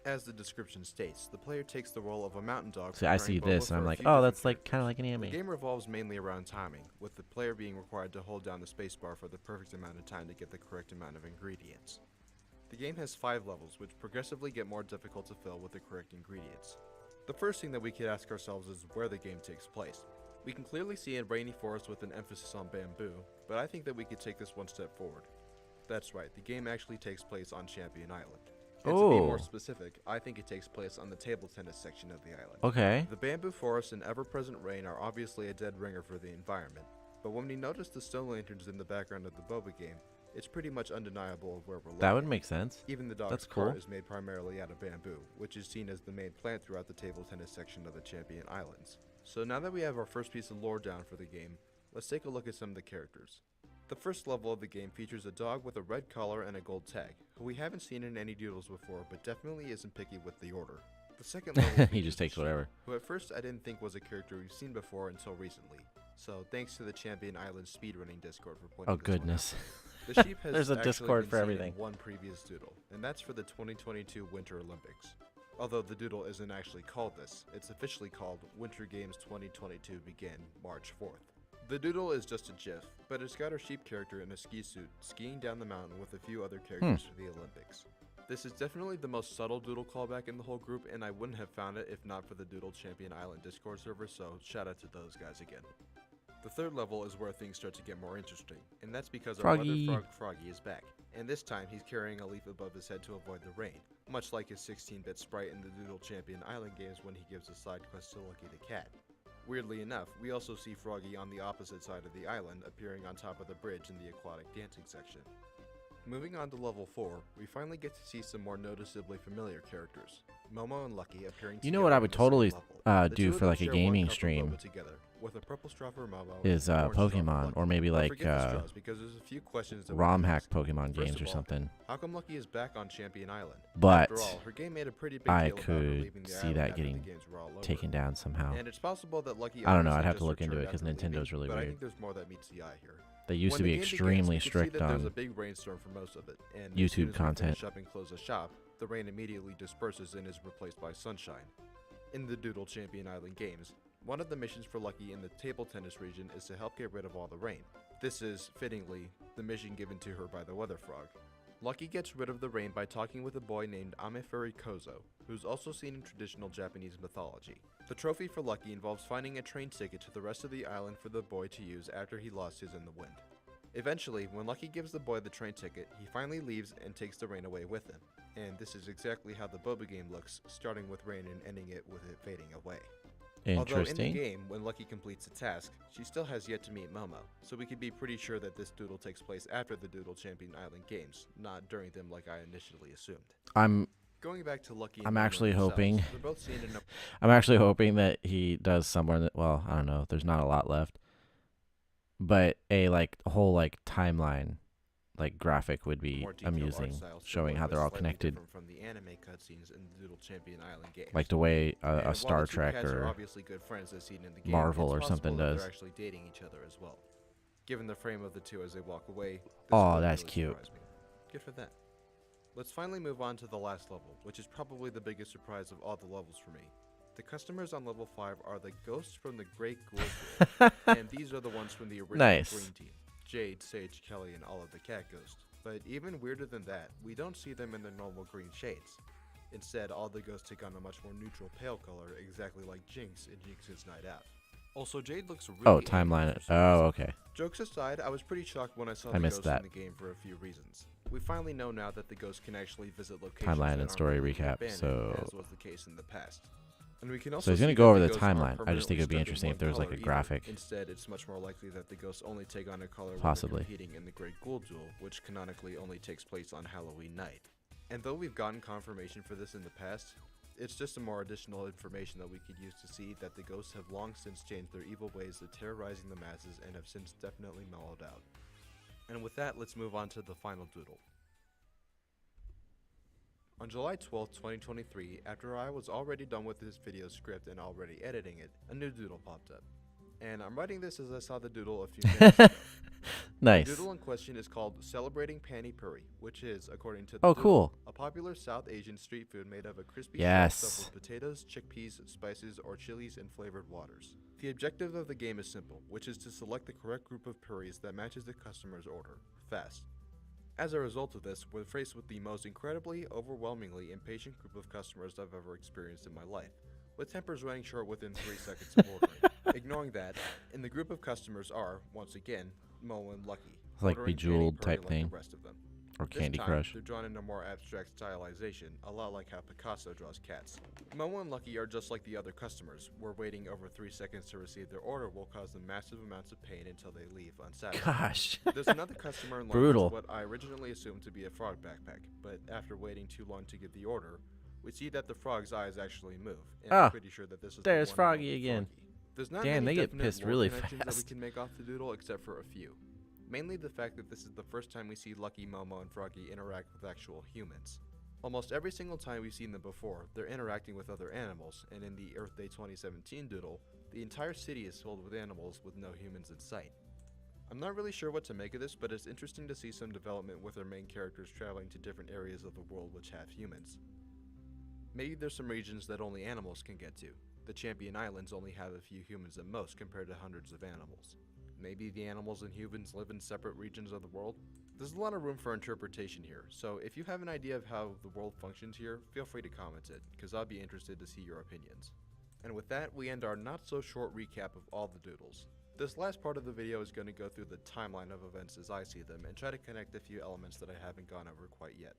As the description states, the player takes the role of a mountain dog. See, I preparing see boba this, for and I'm a like, few oh, different that's like kind of characters. like an The anime. game revolves mainly around timing, with the player being required to hold down the spacebar for the perfect amount of time to get the correct amount of ingredients. The game has 5 levels, which progressively get more difficult to fill with the correct ingredients. The first thing that we could ask ourselves is where the game takes place. We can clearly see a rainy forest with an emphasis on bamboo, but I think that we could take this one step forward. That's right, the game actually takes place on Champion Island. And to be more Oh. specific, I think it takes place on the table tennis section of the island. Okay. The bamboo forest and ever-present rain are obviously a dead ringer for the environment, but when we notice the stone lanterns in the background of the boba game, it's pretty much undeniable of where we're That would located. make sense. Even the dog's That's cart cool. is made primarily out of bamboo, which is seen as the main plant throughout the table tennis section of the Champion Islands. So now that we have our first piece of lore down for the game, let's take a look at some of the characters. The first level of the game features a dog with a red collar and a gold tag, who we haven't seen in any doodles before, but definitely isn't picky with the order. The second level He features just takes the sheep, whatever. who at first I didn't think was a character we've seen before until recently. So thanks to the Champion Island speedrunning Discord for pointing Oh, this one out. goodness. The sheep has There's a actually Discord been for seen everything. in one previous doodle, and that's for the 2022 Winter Olympics. Although the doodle isn't actually called this, it's officially called Winter Games 2022 begin March 4th. The doodle is just a GIF, but it's got our sheep character in a ski suit skiing down the mountain with a few other characters for the Olympics. This is definitely the most subtle doodle callback in the whole group, and I wouldn't have found it if not for the Doodle Champion Island Discord server, so shout out to those guys again. The third level is where things start to get more interesting, and that's because our Froggy. mother frog Froggy is back, and this time he's carrying a leaf above his head to avoid the rain, much like his 16-bit sprite in the Doodle Champion Island games when he gives a side quest to Lucky the cat. Weirdly enough, we also see Froggy on the opposite side of the island, appearing on top of the bridge in the aquatic dancing section. Moving on to level 4, we finally get to see some more noticeably familiar characters. Momo and Lucky appearing You know what I together would on the same totally level. The do two of for them like a share one gaming cup of stream boba together, with a purple straw for Momo is and an orange straw for Pokemon, Lucky. or maybe Don't like forget the straws, because there's a few questions that we ROM can hack ask. Pokemon First games of or all, something. How come Lucky is back on Champion Island? But After all, her game made a pretty big I deal about her could leaving the see island that after getting the games were all over. taken down somehow. And it's possible that Lucky I don't know. honestly I'd have to just look into it returned because after leaving, Nintendo's really but I weird. think there's more that meets the eye here. They used When to the be game extremely begins, we can see strict that there's a on big rainstorm for most of it, and YouTube as soon as content. we finish up and close a shop, the rain immediately disperses and is replaced by sunshine. In the Doodle Champion Island games, one of the missions for Lucky in the table tennis region is to help get rid of all the rain. This is, fittingly, the mission given to her by the Weather Frog. Lucky gets rid of the rain by talking with a boy named Amefuri Kozo, who's also seen in traditional Japanese mythology. The trophy for Lucky involves finding a train ticket to the rest of the island for the boy to use after he lost his in the wind. Eventually, when Lucky gives the boy the train ticket, he finally leaves and takes the rain away with him. And this is exactly how the Boba game looks, starting with rain and ending it with it fading away. Although in the Interesting. game, when Lucky completes a task, she still has yet to meet Momo, so we can be pretty sure that this doodle takes place after the Doodle Champion Island games, not during them like I initially assumed. I'm Going back to Lucky and I'm Momo actually themselves, hoping- they're both seen in a I'm actually hoping that he does somewhere that, well, I don't know. There's not a lot left, but a whole timeline graphic would be more detailed art amusing, style, showing similar how but they're all slightly connected, different from the anime cutscenes in the Doodle Champion Island games. like the way And a while Star the two Trek cats are or obviously good friends as seen in the game, Marvel it's or something possible that does. They're actually dating each other as well. Given the frame of the two as they walk away, this Aw, wouldn't that's really cute. surprise me. Good for that. Let's finally move on to the last level, which is probably the biggest surprise of all the levels for me. The customers on level 5 are the ghosts from the Great Ghoul Duel, and these are the ones from the original Nice. Green Team: Jade, Sage, Kelly, and all of the Cat Ghosts. But even weirder than that, we don't see them in their normal green shades. Instead, all the ghosts take on a much more neutral pale color, exactly like Jinx in Jinx's Night Out. Also, Jade looks really oh, angry timeline. for some Oh, reason. okay. Jokes aside, I was pretty shocked when I saw I the missed ghosts that. in the game for a few reasons. We finally know now that the ghosts can actually visit locations Timeline that and aren't story normally recap, abandoned, so- as was the case in the past. And we can also So he's gonna see go that over the ghosts aren't timeline. I just think permanently it'd be stuck in interesting one if there was, like, color a either. graphic. Instead, it's much more likely that the ghosts only take on a color Possibly. when they're competing in the Great Ghoul Duel, which canonically only takes place on Halloween night. And though we've gotten confirmation for this in the past, it's just some more additional information that we could use to see that the ghosts have long since changed their evil ways of terrorizing the masses and have since definitely mellowed out. And with that, let's move on to the final doodle. On July 12, 2023, after I was already done with this video script and already editing it, a new doodle popped up. And I'm writing this as I saw the doodle a few minutes ago. Nice. The doodle in question is called Celebrating Pani Puri, which is, according to the Oh, doodle, cool. a popular South Asian street food made of a crispy Yes. shell stuffed with potatoes, chickpeas, spices, or chilies and flavored waters. The objective of the game is simple, which is to select the correct group of puris that matches the customer's order, fast. As a result of this, we're faced with the most incredibly, overwhelmingly impatient group of customers I've ever experienced in my life, with tempers running short within 3 seconds of ordering. Ignoring that, in the group of customers are, once again, Mo and Lucky, Like ordering Bejeweled Pani Puri type like thing. the rest of them. Or This Candy time, Crush. they're drawn in a more abstract stylization, a lot like how Picasso draws cats. Momo and Lucky are just like the other customers, where waiting over 3 seconds to receive their order will cause them massive amounts of pain until they leave unsatisfied. Gosh. There's another customer in line Brutal. with what I originally assumed to be a frog backpack, but after waiting too long to give the order, we see that the frog's eyes actually move, and Ah, I'm pretty sure that this is there's the one Froggy involved again. Froggy. There's not Damn, many they get definite pissed lore really connections that we fast. can make off the doodle except for a few. Mainly the fact that this is the first time we see Lucky, Momo, and Froggy interact with actual humans. Almost every single time we've seen them before, they're interacting with other animals, and in the Earth Day 2017 doodle, the entire city is filled with animals with no humans in sight. I'm not really sure what to make of this, but it's interesting to see some development with our main characters traveling to different areas of the world which have humans. Maybe there's some regions that only animals can get to. The Champion Islands only have a few humans at most compared to hundreds of animals. Maybe the animals and humans live in separate regions of the world? There's a lot of room for interpretation here, so if you have an idea of how the world functions here, feel free to comment it, because I'll be interested to see your opinions. And with that, we end our not-so-short recap of all the doodles. This last part of the video is going to go through the timeline of events as I see them, and try to connect a few elements that I haven't gone over quite yet.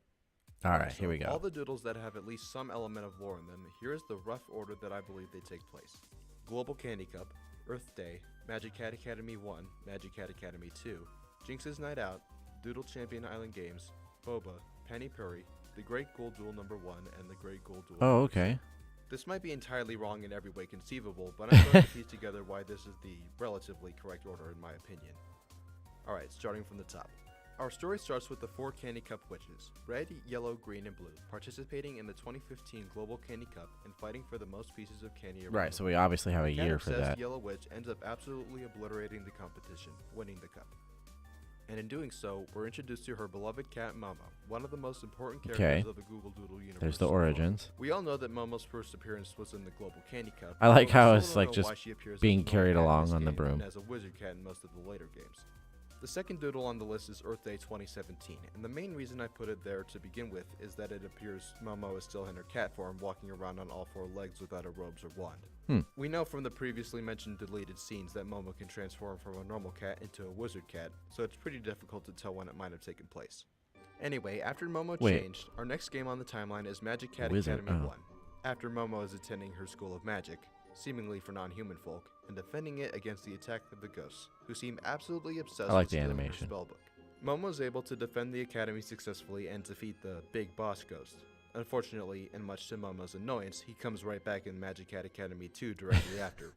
Alright, So, here we all go. the doodles that have at least some element of lore in them, here is the rough order that I believe they take place. Global Candy Cup, Earth Day, Magic Cat Academy 1, Magic Cat Academy 2, Jinx's Night Out, Doodle Champion Island Games, Boba, Pani Puri, The Great Ghoul Duel number 1, and The Great Ghoul Duel Oh, number okay. 2. This might be entirely wrong in every way conceivable, but I'm going to piece together why this is the relatively correct order in my opinion. Alright, starting from the top. Our story starts with the 4 Candy Cup witches, red, yellow, green, and blue, participating in the 2015 Global Candy Cup and fighting for the most pieces of candy around. Right, so we obviously have a year for that. Yellow Witch ends up absolutely obliterating the competition, winning the cup. And in doing so, we're introduced to her beloved cat Momo, one of the most important characters of the Google Doodle universe. There's the origins. We all know that Momo's first appearance was in the Global Candy Cup. I like how it's like just being carried along on the broom. And as a wizard cat in most of the later games. The second doodle on the list is Earth Day 2017, and the main reason I put it there to begin with is that it appears Momo is still in her cat form, walking around on all 4 legs without her robes or wand. We know from the previously mentioned deleted scenes that Momo can transform from a normal cat into a wizard cat, so it's pretty difficult to tell when it might have taken place. Anyway, after Momo changed, our next game on the timeline is Magic Cat Academy 1. After Momo is attending her school of magic, seemingly for non-human folk, and defending it against the attack of the ghosts, who seem absolutely obsessed with the animation. Her spellbook. Momo is able to defend the academy successfully and defeat the big boss ghost. Unfortunately, and much to Momo's annoyance, he comes right back in Magic Cat Academy 2 directly after,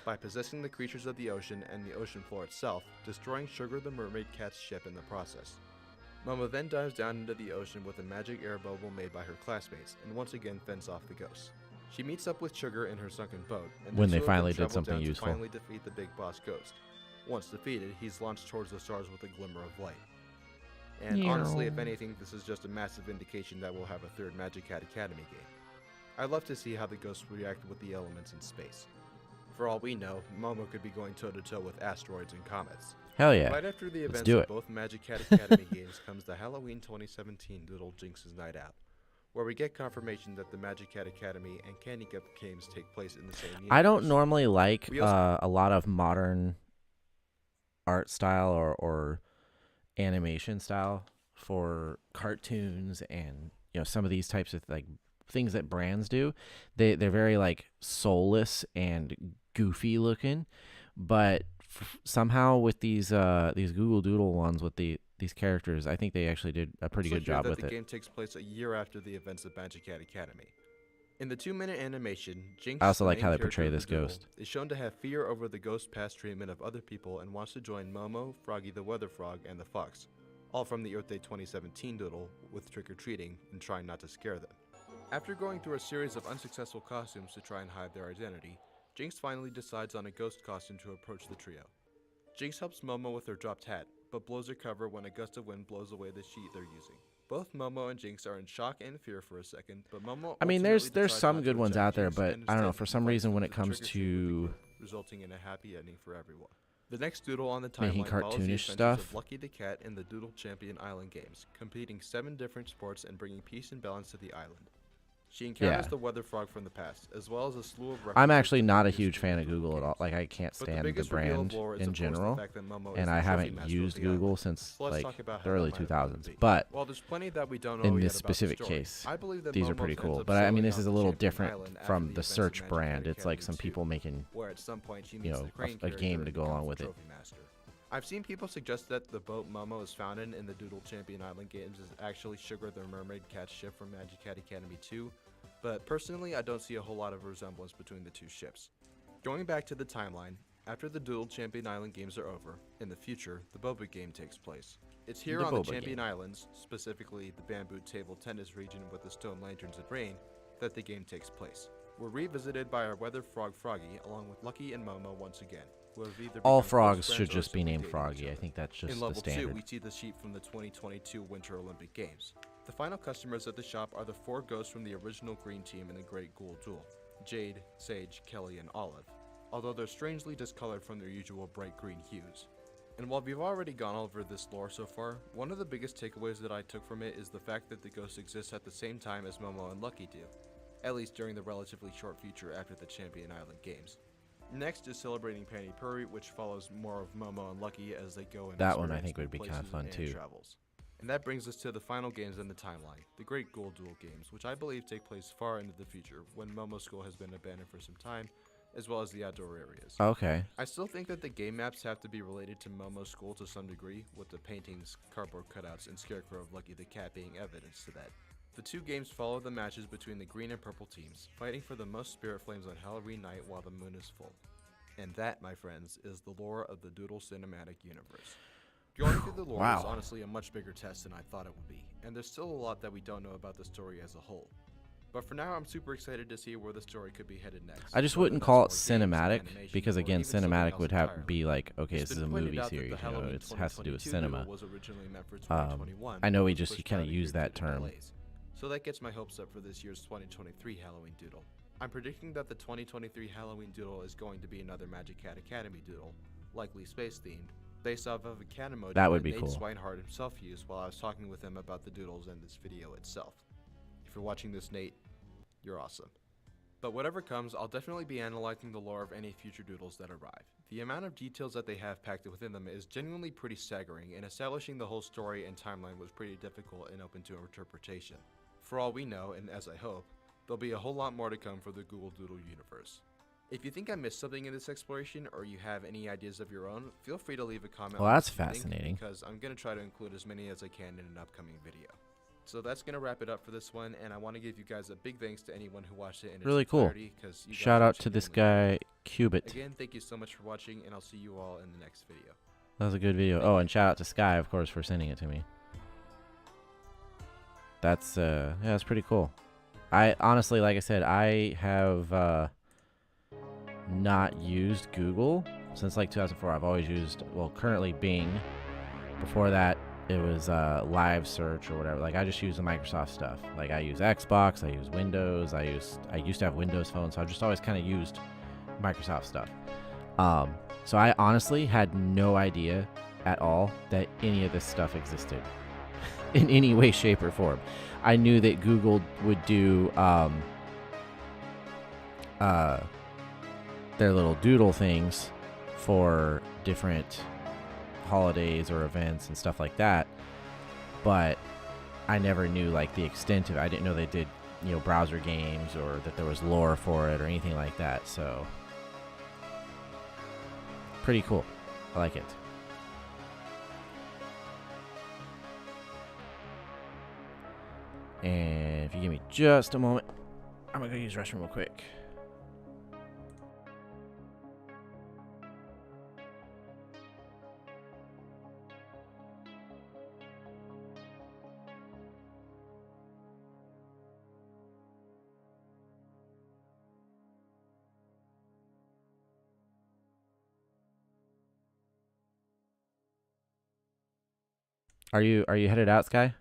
by possessing the creatures of the ocean and the ocean floor itself, destroying Sugar the Mermaid Cat's ship in the process. Momo then dives down into the ocean with a magic air bubble made by her classmates, and once again fends off the ghosts. She meets up with Sugar in her sunken boat, and when they finally did something useful. To finally defeat the big boss ghost. Once defeated, he's launched towards the stars with a glimmer of light. And honestly, if anything, this is just a massive indication that we'll have a 3rd Magic Cat Academy game. I'd love to see how the ghosts react with the elements in space. For all we know, Momo could be going toe-to-toe with asteroids and comets. Hell yeah. Right after the events of both Magic Cat Academy games comes the Halloween 2017 Doodle Jinx's Night Out, where we get confirmation that the Magic Cat Academy and Candy Cup games take place in the same universe. I don't normally like a lot of modern art style or animation style for cartoons and some of these types of like things that brands do. They're very like soulless and goofy looking, but somehow with these Google Doodle ones with these characters, I think they actually did a pretty good job with it. The game takes place a year after the events of Magic Cat Academy. In the 2-minute animation, Jinx, I also like how they portray this ghost, is shown to have fear over the ghost's past treatment of other people and wants to join Momo, Froggy the Weather Frog, and the Fox, all from the Earth Day 2017 doodle, with trick-or-treating and trying not to scare them. After going through a series of unsuccessful costumes to try and hide their identity, Jinx finally decides on a ghost costume to approach the trio. Jinx helps Momo with her dropped hat, but blows her cover when a gust of wind blows away the sheet they're using. Both Momo and Jinx are in shock and fear for a second, but Momo there's some good ones out there, but I don't know, for some reason when it comes to resulting in a happy ending for everyone. The next doodle on the timeline making cartoonish stuff of Lucky the Cat in the Doodle Champion Island games, competing 7 different sports and bringing peace and balance to the island. She encounters the Weather Frog from the past, as well as a slew of references. I'm actually not a huge fan of Google at all. Like, I can't stand the brand in general, and I haven't used Google since like the early 2000s. But while there's plenty that we don't know in yet this about specific the story, case, I believe that these are Momo pretty ends cool. up But I mean, this sailing is a on little Champion different Island after from the the events of search Magic brand. Cat It's like some Academy people 2, making where at some point she meets the Crane a game to go along with it. Trophy Master. I've seen people suggest that the boat Momo is found in the Doodle Champion Island games is actually Sugar the Mermaid Cat's ship from Magic Cat Academy 2, but personally I don't see a whole lot of resemblance between the two ships. Going back to the timeline, after the Doodle Champion Island games are over, in the future, the Boba game takes place. It's here on the Champion Islands, specifically the bamboo table tennis region with the stone lanterns and rain, that the game takes place. We're revisited by our Weather Frog Froggy along with Lucky and Momo once again. All frogs should just be named Froggy. I think that's just the standard. In level 2, we see the sheep from the 2022 Winter Olympic Games. The final customers at the shop are the 4 ghosts from the original green team in the Great Ghoul Duel: Jade, Sage, Kelly, and Olive, although they're strangely discolored from their usual bright green hues. And while we've already gone over this lore so far, one of the biggest takeaways that I took from it is the fact that the ghosts exist at the same time as Momo and Lucky do, at least during the relatively short future after the Champion Island Games. Next is Celebrating Panny Puri, which follows more of Momo and Lucky as they go and that one I think would be kind of fun too. Travels. And that brings us to the final games in the timeline, the Great Ghoul Duel games, which I believe take place far into the future, when Momo's school has been abandoned for some time, as well as the outdoor areas. Okay. I still think that the game maps have to be related to Momo's school to some degree, with the paintings, cardboard cutouts, and Scarecrow of Lucky the Cat being evidence to that. The two games follow the matches between the green and purple teams, fighting for the most spirit flames on Halloween night while the moon is full. And that, my friends, is the lore of the Doodle cinematic universe. Going through the lore Wow. was honestly a much bigger test than I thought it would be, and there's still a lot that we don't know about the story as a whole. But for now, I'm super excited to see where the story could be headed next. I just whether wouldn't that's call more it games and cinematic animation, because or again, even something cinematic else would have entirely. be like, okay, It's this is a been pointed movie out that series, the you know, Halloween it has to do with 2022 cinema. doodle was originally meant for 2021, I know we but just was you pushed kind out of a year use that due to term. delays. So that gets my hopes up for this year's 2023 Halloween Doodle. I'm predicting that the 2023 Halloween Doodle is going to be another Magic Cat Academy Doodle, likely space-themed, based off of a cat emoji That would that be Nate cool. Swinehart himself used while I was talking with him about the doodles and this video itself. If you're watching this, Nate, you're awesome. But whatever comes, I'll definitely be analyzing the lore of any future doodles that arrive. The amount of details that they have packed within them is genuinely pretty staggering, and establishing the whole story and timeline was pretty difficult and open to interpretation. For all we know, and as I hope, there'll be a whole lot more to come for the Google Doodle universe. If you think I missed something in this exploration, or you have any ideas of your own, feel free to leave a comment. Well, on that's this link, fascinating. because I'm going to try to include as many as I can in an upcoming video. So that's going to wrap it up for this one, and I want to give you guys a big thanks to anyone who watched it in Really its cool. entirety, 'cause you guys Shout are out to this genuinely guy, Cubit. Again, thank you so much for watching, and I'll see you all in the next video. That was a good video. Oh, and shout out to Sky, of course, for sending it to me. That's yeah, that's pretty cool. I honestly, like I said, I have not used Google since like 2004. I've always used, well, currently Bing. Before that, it was Live Search or whatever. Like I just use the Microsoft stuff. Like I use Xbox, I use Windows, I used to have Windows Phone, so I just always kind of used Microsoft stuff. So I honestly had no idea at all that any of this stuff existed in any way, shape, or form. I knew that Google would do their little doodle things for different holidays or events and stuff like that, but I never knew like the extent of it. I didn't know they did, you know, browser games or that there was lore for it or anything like that. So pretty cool. I like it. And if you give me just a moment, I'm gonna go use the restroom real quick. Are you headed out, Sky?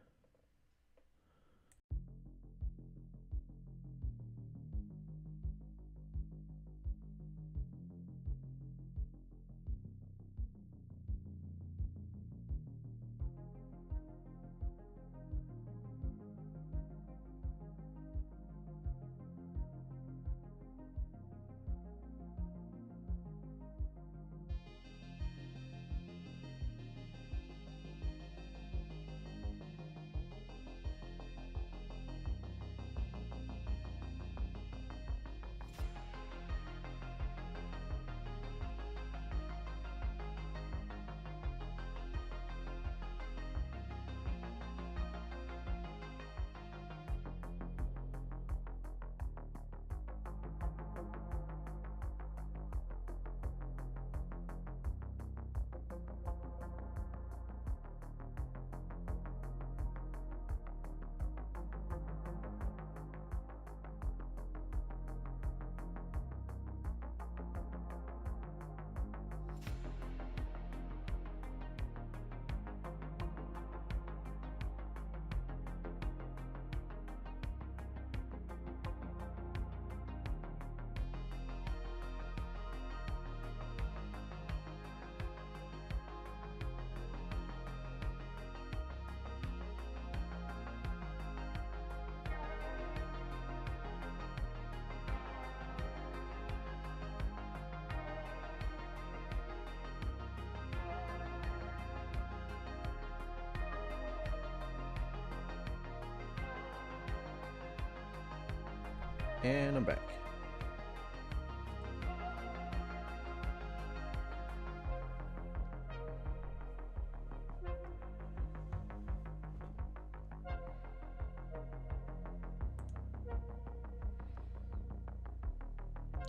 And I'm back.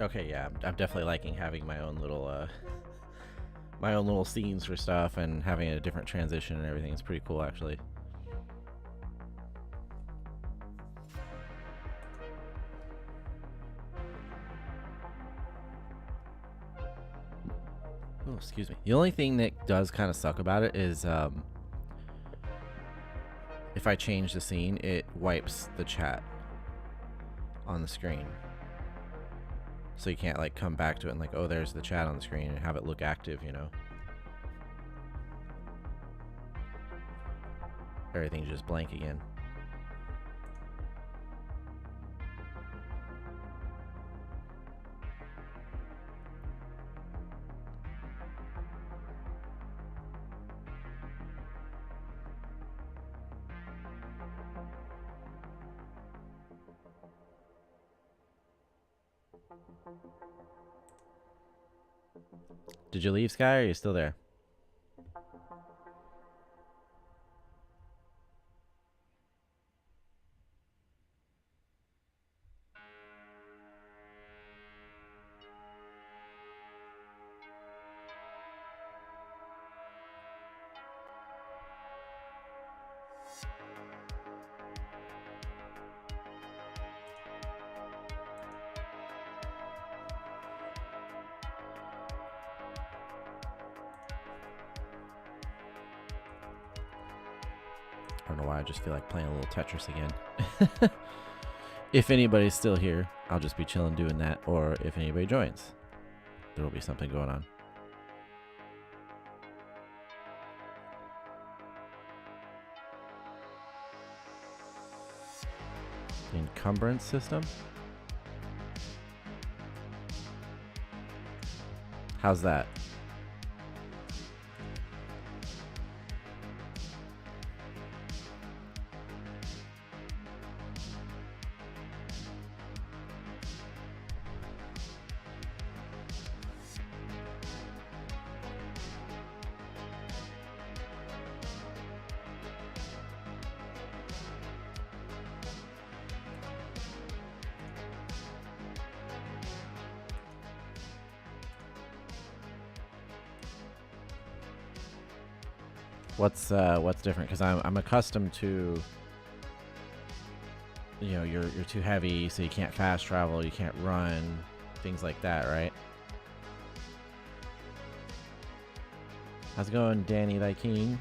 Okay, yeah, I'm definitely liking having my own little scenes for stuff and having a different transition and everything. It's pretty cool, actually. Oh, excuse me. The only thing that does kind of suck about it is if I change the scene, it wipes the chat on the screen. So you can't like come back to it and like, oh, there's the chat on the screen and have it look active, you know? Everything's just blank again. Did you leave, Sky, or are you still there? I don't know why, I just feel like playing a little Tetris again. If anybody's still here, I'll just be chilling doing that, or if anybody joins, there will be something going on. The encumbrance system? How's that? What's different? Because I'm accustomed to, you know, you're too heavy, so you can't fast travel, you can't run, things like that, right? How's it going, Danny Thy King?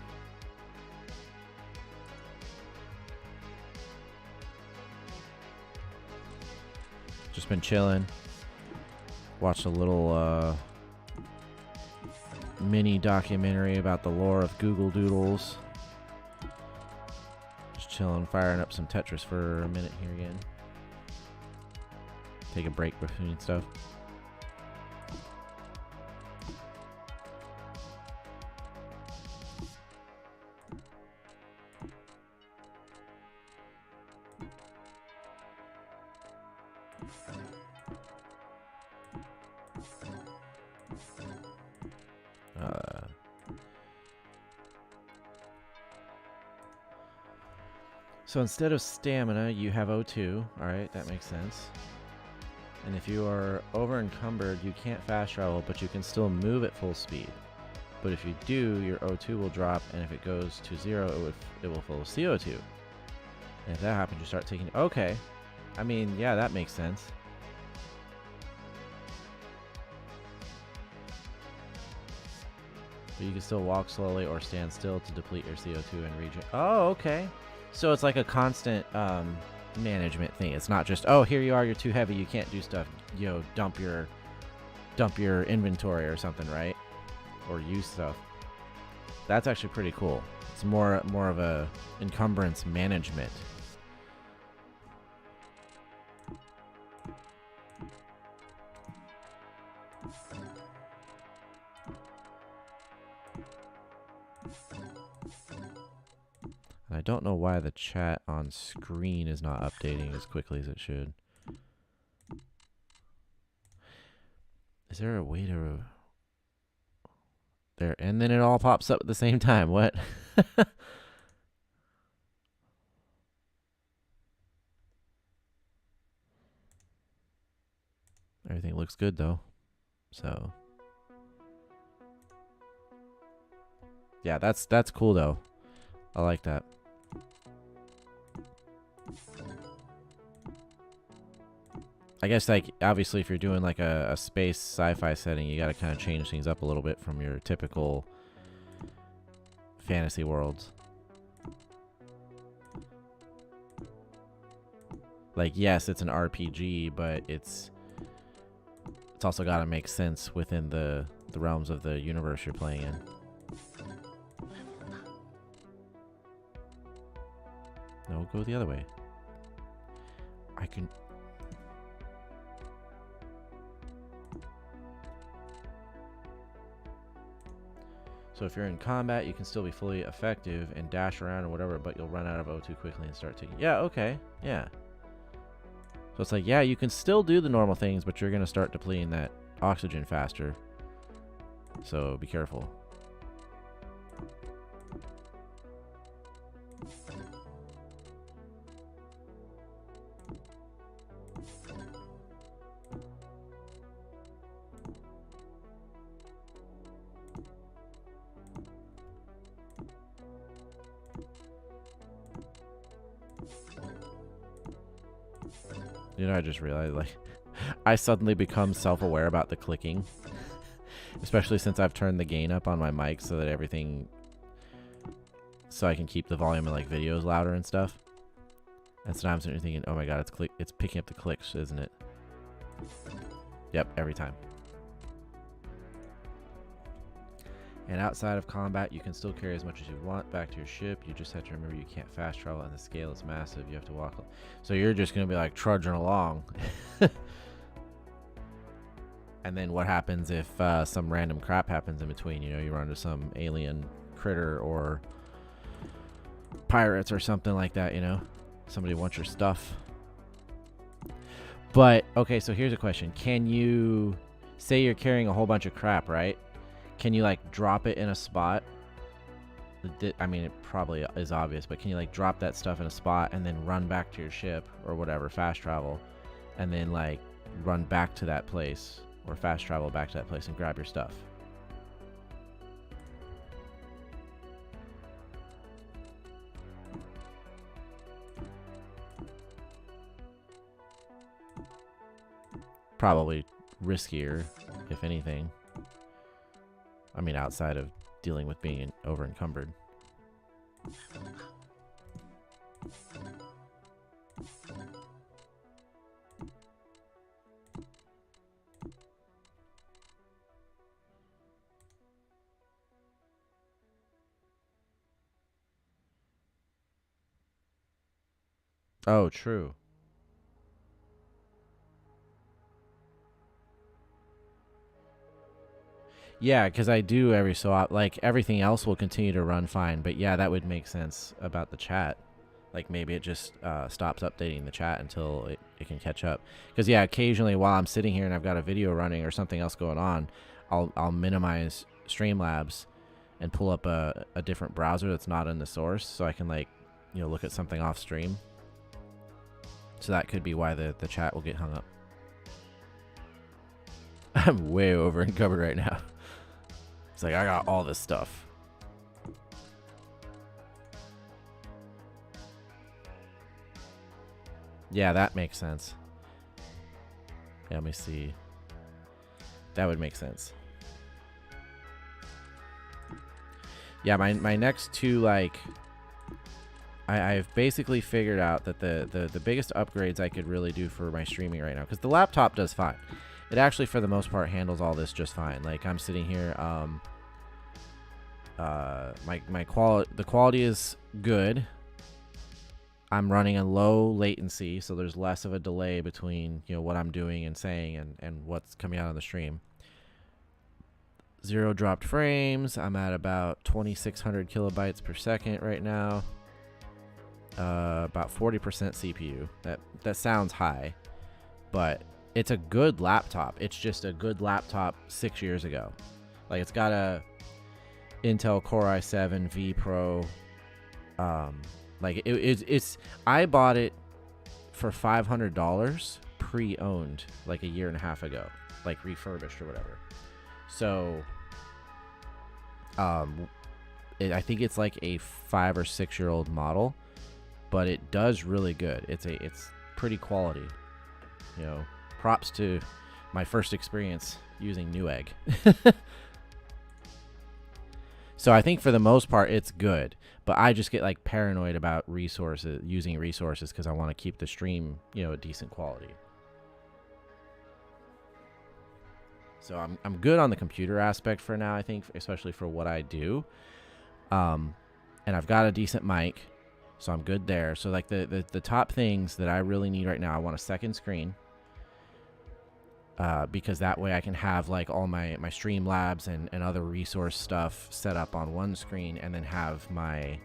Just been chilling. Watched a little mini documentary about the lore of Google Doodles. Just chilling, firing up some Tetris for a minute here again. Take a break between stuff. So instead of stamina, you have O2. Alright, that makes sense. And if you are over encumbered, you can't fast travel, but you can still move at full speed. But if you do, your O2 will drop, and if it goes to 0, it will fill with CO2. And if that happens, you start taking... Okay. I mean, yeah, that makes sense. But you can still walk slowly or stand still to deplete your CO2 and regen... Oh, okay. So it's like a constant management thing. It's not just, oh, here you are, you're too heavy, you can't do stuff. You know, dump your inventory or something, right? Or use stuff. That's actually pretty cool. It's more of a encumbrance management. I don't know why the chat on screen is not updating as quickly as it should. Is there a way to... There, and then it all pops up at the same time. What? Everything looks good though. So yeah, that's cool though. I like that. I guess, like, obviously if you're doing like a space sci-fi setting, you got to kind of change things up a little bit from your typical fantasy worlds. Like, yes, it's an RPG, but it's also got to make sense within the realms of the universe you're playing in. No, go the other way. I can... So if you're in combat, you can still be fully effective and dash around or whatever, but you'll run out of O2 quickly and start taking... Yeah, okay. Yeah. So it's like, yeah, you can still do the normal things, but you're going to start depleting that oxygen faster. So be careful. You know, I just realized, like, I suddenly become self-aware about the clicking. Especially since I've turned the gain up on my mic so that everything... So I can keep the volume of, like, videos louder and stuff. And so now I'm sitting here thinking, oh my god, it's picking up the clicks, isn't it? Yep, every time. And outside of combat, you can still carry as much as you want back to your ship. You just have to remember you can't fast travel, and the scale is massive. You have to walk. So you're just going to be like trudging along. And then what happens if some random crap happens in between? You know, you run into some alien critter or pirates or something like that, you know? Somebody wants your stuff. But, okay, so here's a question. Can you... Say you're carrying a whole bunch of crap, right? Can you, like, drop it in a spot? I mean, it probably is obvious, but can you, like, drop that stuff in a spot and then run back to your ship or whatever, fast travel, and then, like, run back to that place or fast travel back to that place and grab your stuff? Probably riskier, if anything. I mean, outside of dealing with being over encumbered. Oh, true. Yeah, because I do every so often. Like, everything else will continue to run fine. But yeah, that would make sense about the chat. Like, maybe it just stops updating the chat until it can catch up. Because, yeah, occasionally while I'm sitting here and I've got a video running or something else going on, I'll minimize Streamlabs and pull up a different browser that's not in the source. So I can, like, you know, look at something off stream. So that could be why the chat will get hung up. I'm way over encumbered right now. It's like, I got all this stuff. Yeah, that makes sense. Yeah, let me see. That would make sense. Yeah, my next two, like... I've basically figured out that the biggest upgrades I could really do for my streaming right now... Because the laptop does fine. It actually, for the most part, handles all this just fine. Like, I'm sitting here, the quality is good. I'm running a low latency, so there's less of a delay between, you know, what I'm doing and saying and what's coming out on the stream. 0 dropped frames. I'm at about 2,600 kilobytes per second right now. About 40% CPU. That sounds high, but it's a good laptop. It's just a good laptop 6 years ago. Like, it's got a Intel Core i7 V Pro. Like, it's I bought it for $500 pre-owned like a year and a half ago, like refurbished or whatever. So I think it's like a 5 or 6 year old model, but it does really good. It's pretty quality. You know, props to my first experience using Newegg. So I think for the most part it's good, but I just get like paranoid about using resources because I want to keep the stream, you know, a decent quality. So I'm good on the computer aspect for now, I think, especially for what I do. And I've got a decent mic, so I'm good there. So like the top things that I really need right now, I want a second screen. Because that way I can have like all my Streamlabs and other resource stuff set up on one screen, and then have my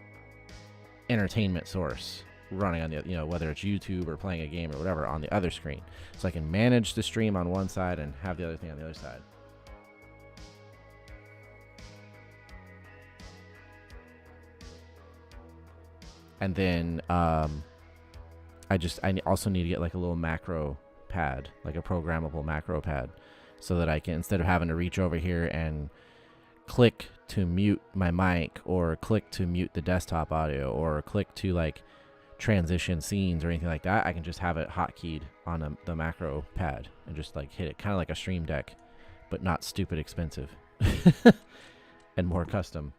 entertainment source running on the, you know, whether it's YouTube or playing a game or whatever, on the other screen. So I can manage the stream on one side and have the other thing on the other side. And then I also need to get like a little macro pad, like a programmable macro pad, so that I can, instead of having to reach over here and click to mute my mic or click to mute the desktop audio or click to like transition scenes or anything like that, I can just have it hotkeyed on the macro pad and just like hit it, kind of like a Stream Deck, but not stupid expensive and more custom.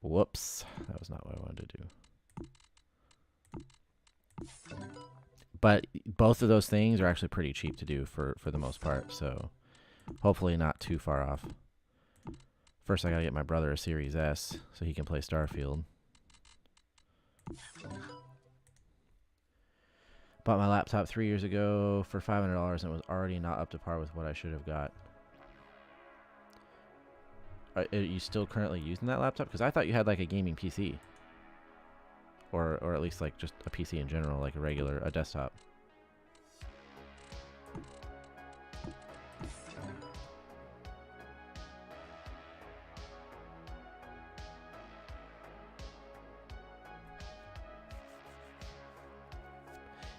Whoops, that was not what I wanted to do. But both of those things are actually pretty cheap to do for the most part, so hopefully not too far off. First, I gotta get my brother a Series S so he can play Starfield. Bought my laptop 3 years ago for $500 and it was already not up to par with what I should have got. Are you still currently using that laptop? Because I thought you had like a gaming PC. Or at least like just a PC in general, like a desktop.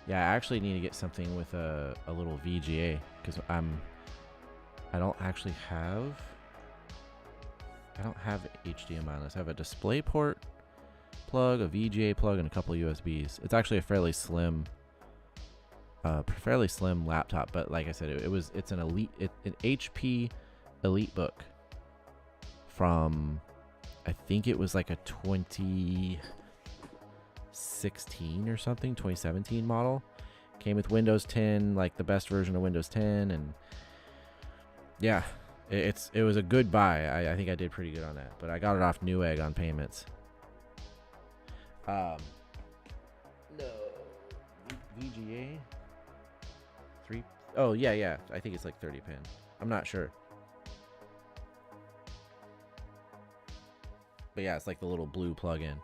Yeah, I actually need to get something with a little VGA, because I don't have HDMI on this. I have a DisplayPort plug, a VGA plug, and a couple of USBs. It's actually a fairly slim laptop, but like I said, it's an HP EliteBook from, I think it was like a 2016 or something, 2017 model. Came with Windows 10, like the best version of Windows 10, and yeah, it was a good buy. I think I did pretty good on that, but I got it off Newegg on payments. No, VGA 3. Oh yeah, I think it's like 30 pin. I'm not sure, but yeah, it's like the little blue plug-in.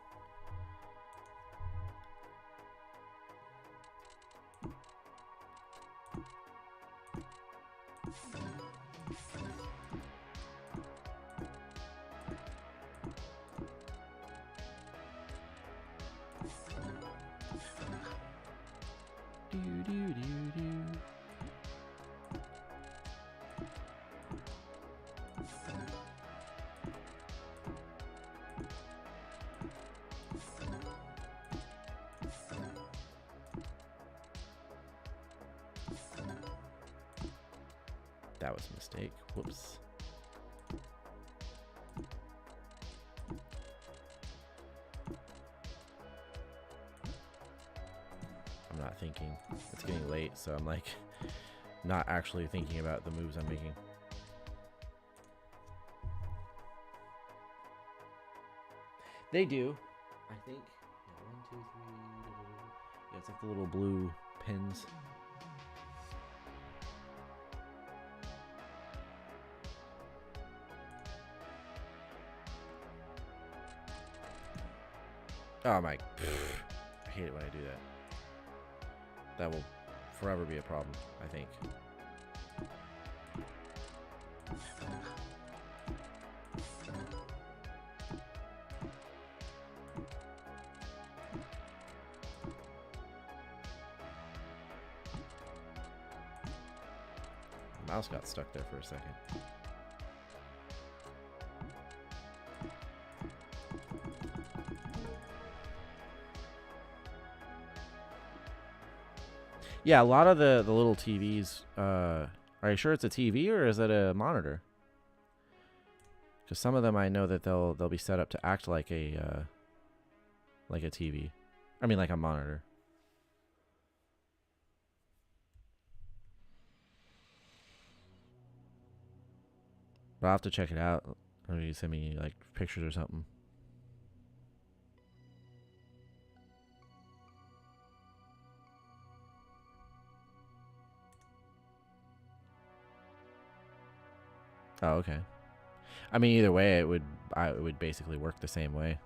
That was a mistake. Whoops. I'm not thinking. It's getting late, so I'm like not actually thinking about the moves I'm making. They do, I think. Yeah, 1, 2, 3. Yeah, it's like the little blue pins. Oh my, I hate it when I do that. That will forever be a problem, I think. Mouse got stuck there for a second. Yeah, a lot of the little TVs. Are you sure it's a TV or is it a monitor? Because some of them I know that they'll be set up to act like a TV. I mean, like a monitor. But I'll have to check it out. Maybe send me like pictures or something. Oh, okay. I mean, either way, it would basically work the same way.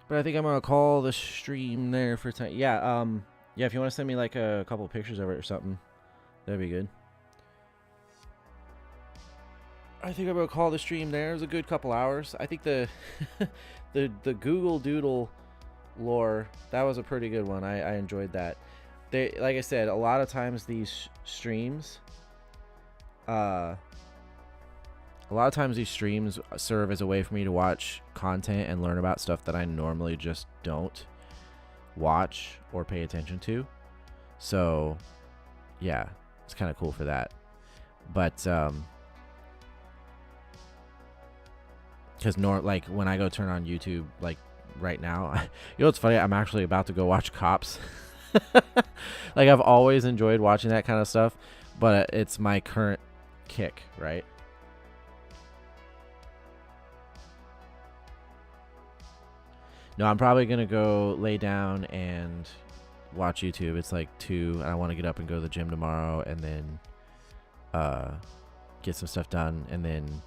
But I think I'm gonna call the stream there for tonight. Yeah, yeah. If you want to send me like a couple of pictures of it or something, that'd be good. I think I'm gonna call the stream there. It was a good couple hours. I think the the Google Doodle lore, that was a pretty good one. I enjoyed that. They, like I said, a lot of times these streams, a lot of times these streams serve as a way for me to watch content and learn about stuff that I normally just don't watch or pay attention to. So, yeah, it's kind of cool for that. But because like when I go turn on YouTube, like right now, you know what's funny? I'm actually about to go watch Cops. Like I've always enjoyed watching that kind of stuff, but it's my current kick, right? No, I'm probably gonna go lay down and watch YouTube. It's like 2, and I want to get up and go to the gym tomorrow, and then get some stuff done, and then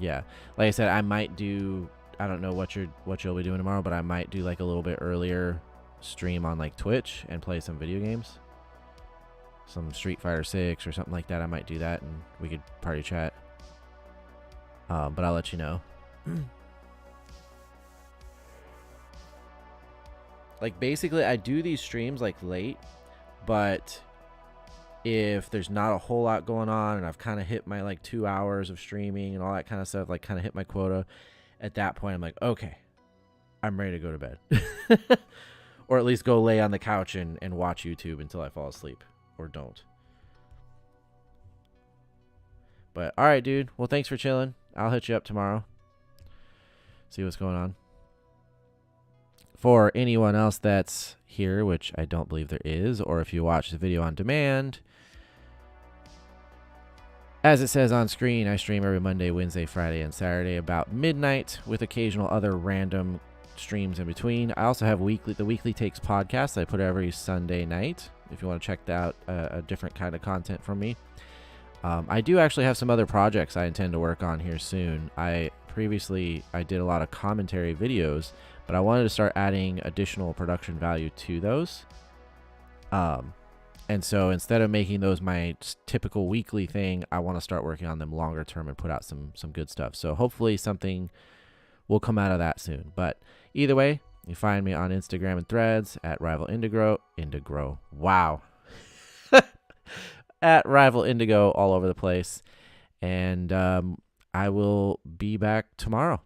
yeah, like I said, I might do. I don't know what you'll be doing tomorrow, but I might do like a little bit earlier stream on like Twitch and play some video games, some Street Fighter 6 or something like that. I might do that, and we could party chat. But I'll let you know. Like basically, I do these streams like late, but if there's not a whole lot going on and I've kind of hit my like 2 hours of streaming and all that kind of stuff, like kind of hit my quota, at that point I'm like, okay, I'm ready to go to bed. Or at least go lay on the couch and watch YouTube until I fall asleep, or don't. But all right, dude. Well, thanks for chilling. I'll hit you up tomorrow. See what's going on. For anyone else that's here, which I don't believe there is, or if you watch the video on demand, as it says on screen, I stream every Monday, Wednesday, Friday, and Saturday about midnight, with occasional other random streams in between. I also have the Weekly Takes podcast I put every Sunday night, if you want to check out a different kind of content from me. I do actually have some other projects I intend to work on here soon. Previously I did a lot of commentary videos, but I wanted to start adding additional production value to those. And so instead of making those my typical weekly thing, I want to start working on them longer term and put out some good stuff. So hopefully something will come out of that soon. But either way, you find me on Instagram and Threads at Rival Indigo. Wow. At Rival Indigo all over the place. And I will be back tomorrow.